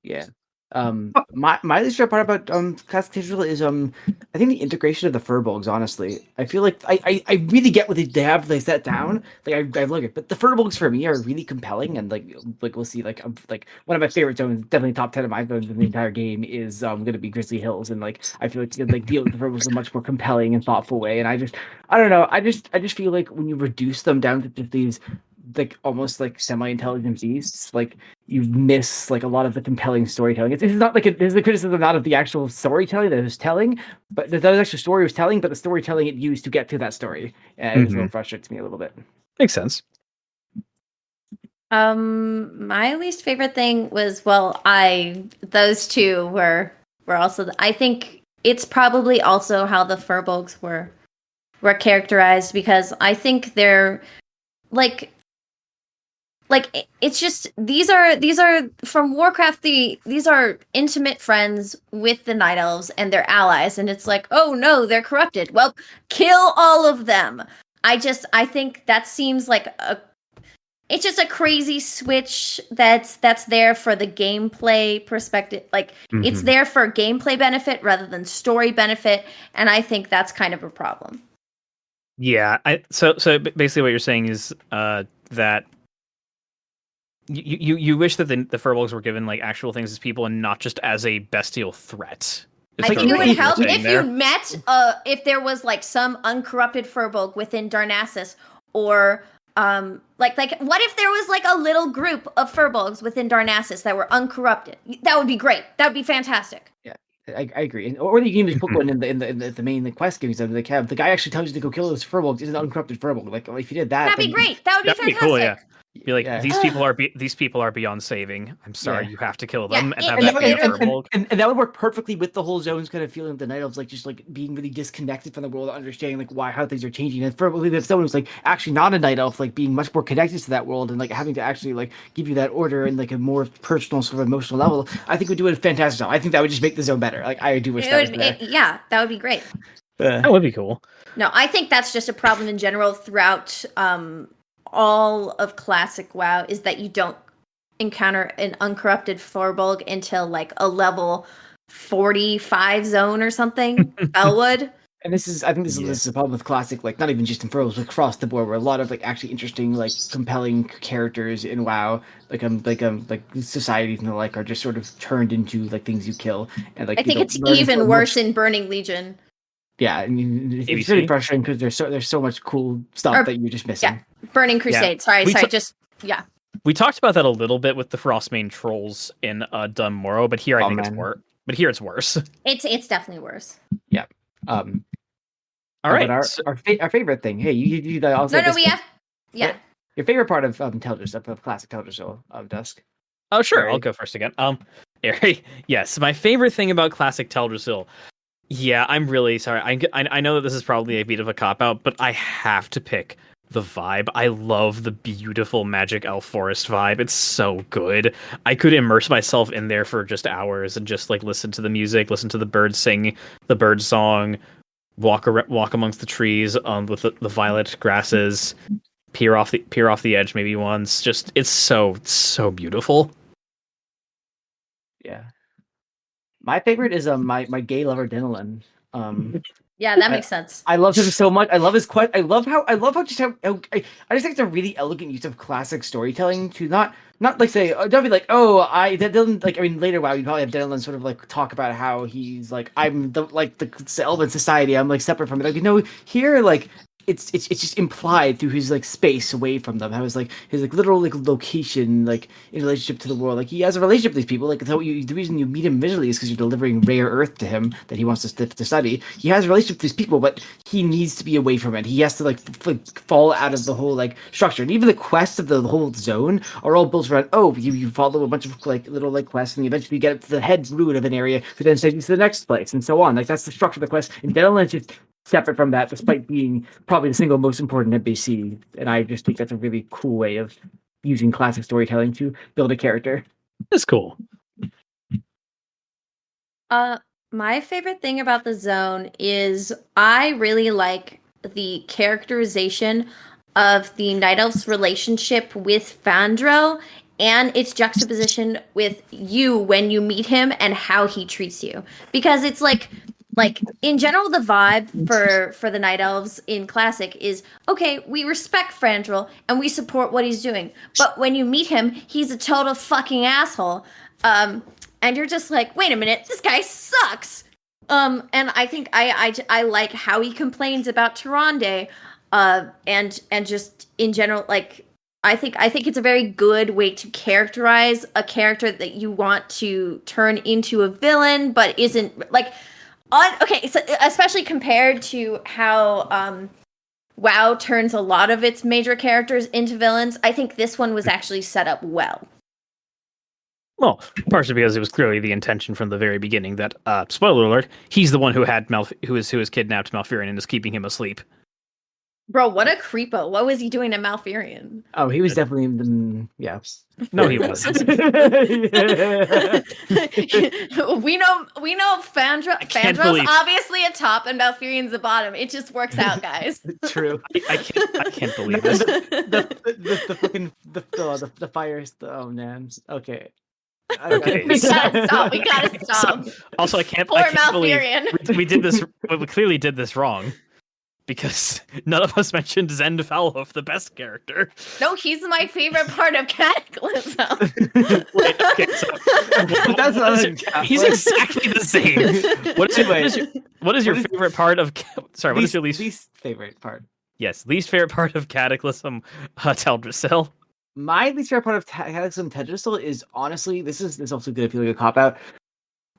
Speaker 2: Yeah. My least favorite part about classic Teldrassil is I think the integration of the furbolgs. Honestly, I feel like I really get what they have they set down. Like I look at, but the furbolgs for me are really compelling, and like we'll see. Like one of my favorite zones, definitely top 10 of my zones in the entire game is gonna be Grizzly Hills, and like I feel like you can, like deal with the furbolgs in a much more compelling and thoughtful way. And I don't know, I just feel like when you reduce them down to just these like almost like semi-intelligent beasts, like you miss like a lot of the compelling storytelling. It's not like this is a criticism not of the actual storytelling that it was telling, but the actual story was telling, but the storytelling it used to get to that story. And it was a little frustrates me a little bit.
Speaker 1: Makes sense.
Speaker 3: My least favorite thing was those two were also I think it's probably also how the furbolgs were characterized, because I think they're like it's just these are from Warcraft these are intimate friends with the Night Elves and their allies, and it's like, oh no, they're corrupted. Well, kill all of them. I think that seems like it's just a crazy switch that's there for the gameplay perspective. Like it's there for gameplay benefit rather than story benefit, and I think that's kind of a problem.
Speaker 1: Yeah, so basically what you're saying is that you wish that the furbolgs were given like actual things as people and not just as a bestial threat.
Speaker 3: I think it would help if you met if there was like some uncorrupted furbolg within Darnassus, or like what if there was like a little group of furbolgs within Darnassus that were uncorrupted? That would be great. That would be fantastic.
Speaker 2: Yeah. I agree, or you can just put one in the main quest games that they have. The guy actually tells you to go kill those furbolgs. Is an uncorrupted furbolg. Like if you did that,
Speaker 3: that'd be great. That would be fantastic.
Speaker 1: Cool, yeah. Be like, these people are beyond saving. I'm sorry, you have to kill them and have that be a furbolg.
Speaker 2: And that would work perfectly with the whole zones kind of feeling of the Night Elves, like just like being really disconnected from the world, understanding like how things are changing. And if someone was like actually not a Night Elf, like being much more connected to that world and like having to actually like give you that order and like a more personal sort of emotional level, I think would do a fantastic job. I think that would just make the zone better. Like I do wish that was there.
Speaker 3: That would be great.
Speaker 1: That would be cool.
Speaker 3: No, I think that's just a problem in general throughout all of classic WoW, is that you don't encounter an uncorrupted furbolg until like a level 45 zone or something. Bellwood. And
Speaker 2: I think this is a problem with classic, like not even just in furbolgs, but across the board, where a lot of like actually interesting, like compelling characters in WoW, like societies and the like, are just sort of turned into like things you kill. And like
Speaker 3: I think it's even worse in Burning Legion.
Speaker 2: Yeah, I mean, it's really frustrating because there's so much cool stuff that you're just missing.
Speaker 3: Yeah, Burning Crusade. Yeah.
Speaker 1: We talked about that a little bit with the Frostmane trolls in Dun Morrow, but here I think it's worse. But here it's worse.
Speaker 3: It's definitely worse.
Speaker 2: Yeah.
Speaker 1: All right.
Speaker 2: Our favorite thing. Hey, you also.
Speaker 3: No, we have. Yeah.
Speaker 2: Your favorite part of Teldrassil, of classic Teldrassil of Dusk.
Speaker 1: Oh, sure. I'll go first again. Ari, yes, my favorite thing about classic Teldrassil. Yeah, I'm really sorry. I know that this is probably a bit of a cop-out, but I have to pick the vibe. I love the beautiful magic elf forest vibe. It's so good. I could immerse myself in there for just hours and just like listen to the music, listen to the birds sing the bird song, walk amongst the trees with the violet grasses, peer off the edge maybe once. Just it's so beautiful.
Speaker 2: Yeah. My favorite is my gay lover Denelin.
Speaker 3: Yeah, that makes sense.
Speaker 2: I love him so much. I love his quest. I love how I just think it's a really elegant use of classic storytelling to not like say, don't be like, later WoW you probably have Denelin sort of like talk about how he's like, I'm the Elven society, I'm like separate from it. Like, here like it's just implied through his like space away from them. How his like literal like location like in relationship to the world. Like he has a relationship with these people. Like the reason you meet him visually is because you're delivering rare earth to him that he wants to study. He has a relationship with these people, but he needs to be away from it. He has to like fall out of the whole like structure. And even the quests of the whole zone are all built around you follow a bunch of like little like quests and eventually you get to the head root of an area who then sends you to the next place and so on. Like that's the structure of the quest. And Denelin just separate from that, despite being probably the single most important NPC. And I just think that's a really cool way of using classic storytelling to build a character.
Speaker 1: That's cool.
Speaker 3: My favorite thing about the zone is I really like the characterization of the Night Elf's relationship with Fandrel and its juxtaposition with you when you meet him and how he treats you. Because it's like in general, the vibe for the Night Elves in Classic is okay. We respect Frandrel and we support what he's doing, but when you meet him, he's a total fucking asshole. And you're just like, wait a minute, this guy sucks. And I think I like how he complains about Tyrande, and just in general, like I think it's a very good way to characterize a character that you want to turn into a villain, but isn't like. Okay, so especially compared to how WoW turns a lot of its major characters into villains, I think this one was actually set up well.
Speaker 1: Well, partially because it was clearly the intention from the very beginning that, spoiler alert, he's the one who had who was kidnapped Malfurion and is keeping him asleep.
Speaker 3: Bro, what a creepo! What was he doing to Malfurion?
Speaker 2: Oh, he was definitely yeah.
Speaker 1: No, he wasn't.
Speaker 3: we know Fandrel's obviously a top and Malfurion's a bottom. It just works out, guys.
Speaker 2: True.
Speaker 1: I can't believe this.
Speaker 2: The fucking the fires. Oh man. Okay.
Speaker 1: Okay.
Speaker 3: We gotta stop.
Speaker 1: Also, I can't
Speaker 3: Malfurion.
Speaker 1: believe we did this. We clearly did this wrong. Because none of us mentioned Zend Falhoff, the best character.
Speaker 3: No, he's my favorite part of Cataclysm.
Speaker 1: Wait, okay, so he's exactly the same. What is your favorite part of? Sorry, what is your least
Speaker 2: favorite part?
Speaker 1: Yes, least favorite part of Cataclysm, Teldrassil.
Speaker 2: My least favorite part of Cataclysm Teldrassil is honestly, this is also good if you like a cop out.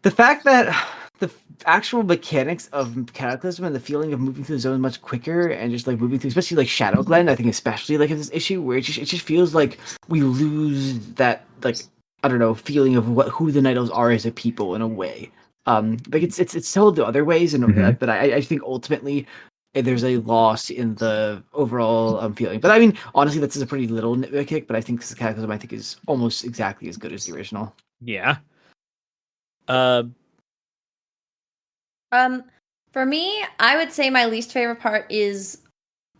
Speaker 2: The fact that the actual mechanics of Cataclysm and the feeling of moving through the zone much quicker and just like moving through, especially like Shadowglen, I think especially like this issue where it just feels like we lose that like I don't know feeling of who the Night Elves are as a people in a way. Like it's told the other ways and like, but I think ultimately there's a loss in the overall feeling. But I mean, honestly, that's a pretty little nitpick. But I think this Cataclysm I think is almost exactly as good as the original.
Speaker 1: Yeah.
Speaker 3: For me, I would say my least favorite part is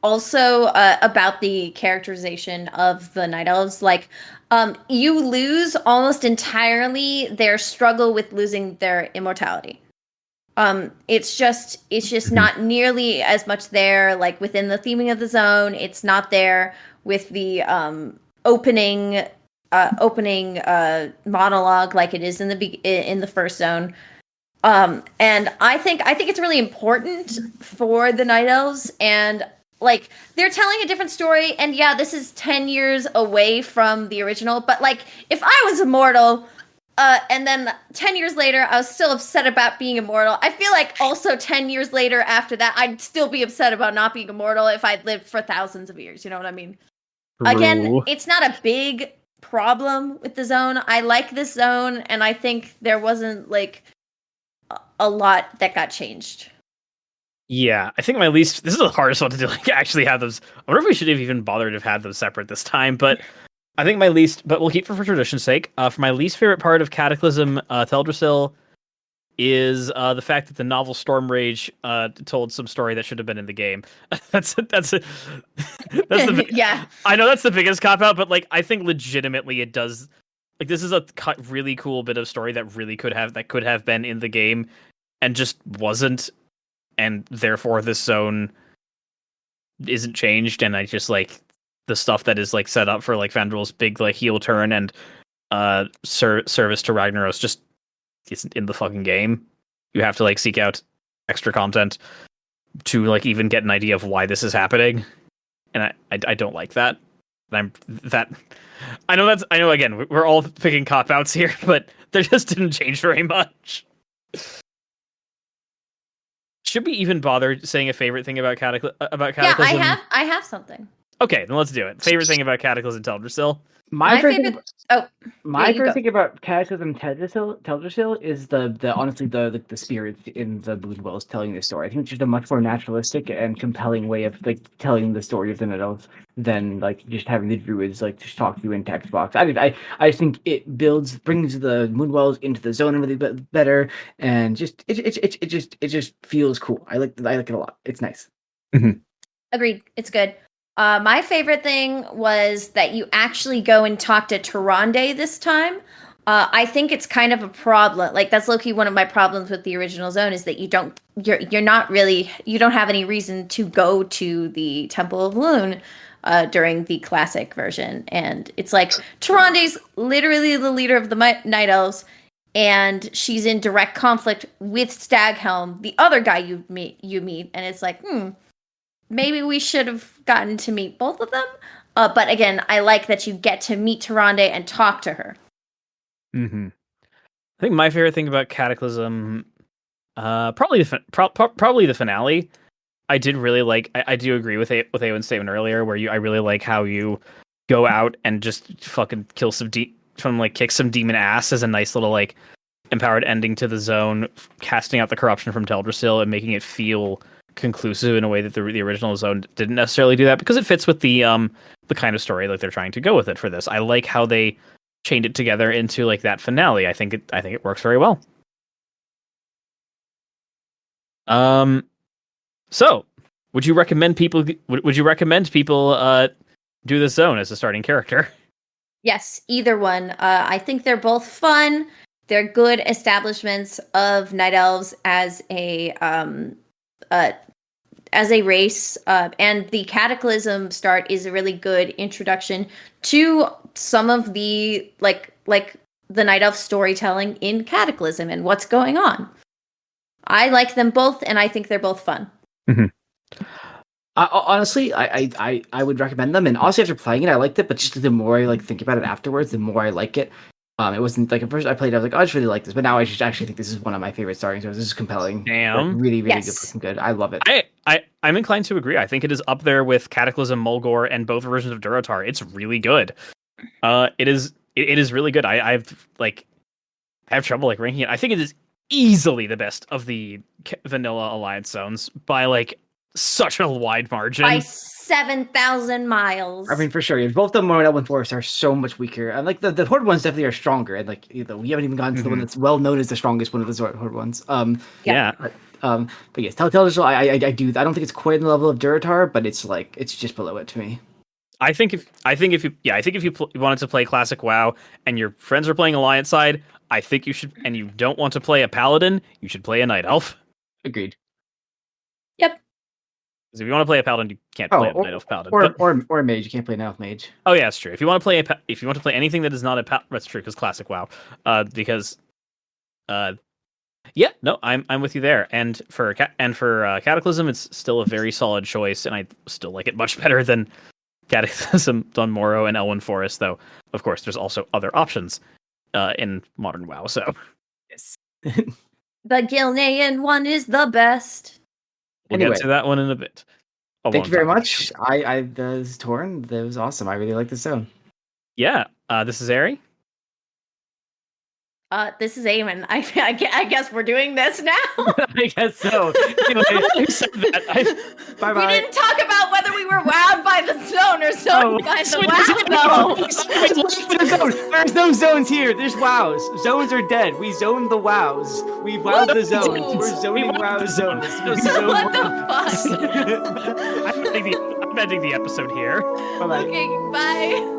Speaker 3: also about the characterization of the Night Elves. Like, you lose almost entirely their struggle with losing their immortality. It's just not nearly as much there, like within the theming of the zone. It's not there with the opening monologue like it is in the first zone. And I think it's really important for the Night Elves, and like they're telling a different story. And yeah, this is 10 years away from the original, but like if I was immortal, and then 10 years later I was still upset about being immortal, I feel like also 10 years later after that I'd still be upset about not being immortal if I'd lived for thousands of years. You know what I mean?
Speaker 1: True.
Speaker 3: Again, it's not a big problem with the zone. I like this zone, and I think there wasn't like a lot that got changed.
Speaker 1: Yeah, I think my least. This is the hardest one to do. Like, actually have those. I wonder if we should have even bothered to have had them separate this time. But I think my least. But we'll keep for tradition's sake. For my least favorite part of Cataclysm, Teldrassil, is the fact that the novel Stormrage told some story that should have been in the game. that's the
Speaker 3: yeah.
Speaker 1: I know that's the biggest cop out, but like I think legitimately it does. Like this is a really cool bit of story that really could have been in the game, and just wasn't, and therefore this zone isn't changed. And I just like the stuff that is like set up for like Fandrel's big like heel turn and service to Ragnaros just isn't in the fucking game. You have to like seek out extra content to like even get an idea of why this is happening, and I don't like that. I know again we're all picking cop outs here, but they just didn't change very much. Should we even bother saying a favorite thing about Cataclysm?
Speaker 3: Yeah, I have something.
Speaker 1: Okay, then let's do it. Favorite thing about Cataclysm Teldrassil?
Speaker 2: My favorite thing about Cataclysm Teldrassil is the honestly the spirit in the Moonwells telling this story. I think it's just a much more naturalistic and compelling way of like telling the story of the Night Elves than like just having the druids like just talk to you in text box. I think it brings the Moonwells into the zone really better, and it just feels cool. I like it a lot. It's nice.
Speaker 3: Agreed. It's good. My favorite thing was that you actually go and talk to Tyrande this time. I think it's kind of a problem. Like that's low-key one of my problems with the original zone is that you're not really, you don't have any reason to go to the Temple of Loon during the classic version. And it's like Tyrande's literally the leader of the Night Elves, and she's in direct conflict with Staghelm, the other guy you meet, and it's like, maybe we should have gotten to meet both of them. But again, I like that you get to meet Tyrande and talk to her.
Speaker 1: Mm-hmm. I think my favorite thing about Cataclysm, probably the finale. I did really like. I do agree with Eowyn's statement earlier, where I really like how you go out and just fucking kill some kick some demon ass as a nice little like empowered ending to the zone, casting out the corruption from Teldrassil and making it feel conclusive in a way that the original zone didn't necessarily do that, because it fits with the kind of story like they're trying to go with it for this. I like how they chained it together into like that finale. I think it works very well. So would you recommend people do this zone as a starting character?
Speaker 3: Yes, either one. I think they're both fun. They're good establishments of Night Elves as a race, and the Cataclysm start is a really good introduction to some of the like the Night Elf storytelling in Cataclysm and what's going on. I like them both, and I think they're both fun.
Speaker 1: Mm-hmm.
Speaker 2: Honestly, I would recommend them, and also after playing it, I liked it. But just the more I think about it afterwards, the more I like it. It wasn't like at first I played it, I was like, oh, I just really like this, but now I just actually think this is one of my favorite starting zones. This is compelling.
Speaker 1: Damn,
Speaker 2: like, really good, fucking good. I love it.
Speaker 1: I'm inclined to agree. I think it is up there with Cataclysm, Mulgore, and both versions of Durotar. It's really good. It is really good. I have trouble like ranking it. I think it is easily the best of the vanilla Alliance zones by like such a wide margin.
Speaker 3: By 7,000 miles.
Speaker 2: I mean, for sure. Both the Morel and Forest are so much weaker. And like the Horde ones definitely are stronger. And like we haven't even gotten to the one that's well known as the strongest one of the Horde ones.
Speaker 1: Yeah.
Speaker 2: But yes, Teldrassil, I do. I don't think it's quite in the level of Durotar, but it's just below it to me.
Speaker 1: I think if you wanted to play classic WoW and your friends are playing Alliance side, I think you should, and you don't want to play a Paladin, you should play a Night Elf.
Speaker 2: Agreed.
Speaker 3: Yep.
Speaker 1: Because if you want to play a Paladin, you can't play a Night Elf Paladin.
Speaker 2: Or a Mage, you can't play an Elf Mage.
Speaker 1: Oh yeah, that's true. If you want to play anything that is not a Paladin, that's true, because classic WoW. Yeah, no, I'm with you there. And for Cataclysm, it's still a very solid choice, and I still like it much better than Cataclysm, Dunmorrow, and Elwyn Forest. Though, of course, there's also other options in modern WoW. So,
Speaker 2: yes,
Speaker 3: the Gilnean one is the best.
Speaker 1: We'll get to that one in a bit.
Speaker 2: Thank you very much. This is Torin. That was awesome. I really like this zone.
Speaker 1: Yeah, this is Ari.
Speaker 3: This is Eamon. I guess we're doing this now.
Speaker 1: I guess so. Anyway,
Speaker 3: bye-bye. We didn't talk about whether we were wowed by the zone or zoned by the wow.
Speaker 2: There's no zones here. There's wows. Zones are dead. We zoned the wows. We wowed the zones. We're zoning wow zones.
Speaker 3: What the fuck?
Speaker 1: I'm ending the episode here.
Speaker 2: Bye-bye.
Speaker 3: Okay, bye.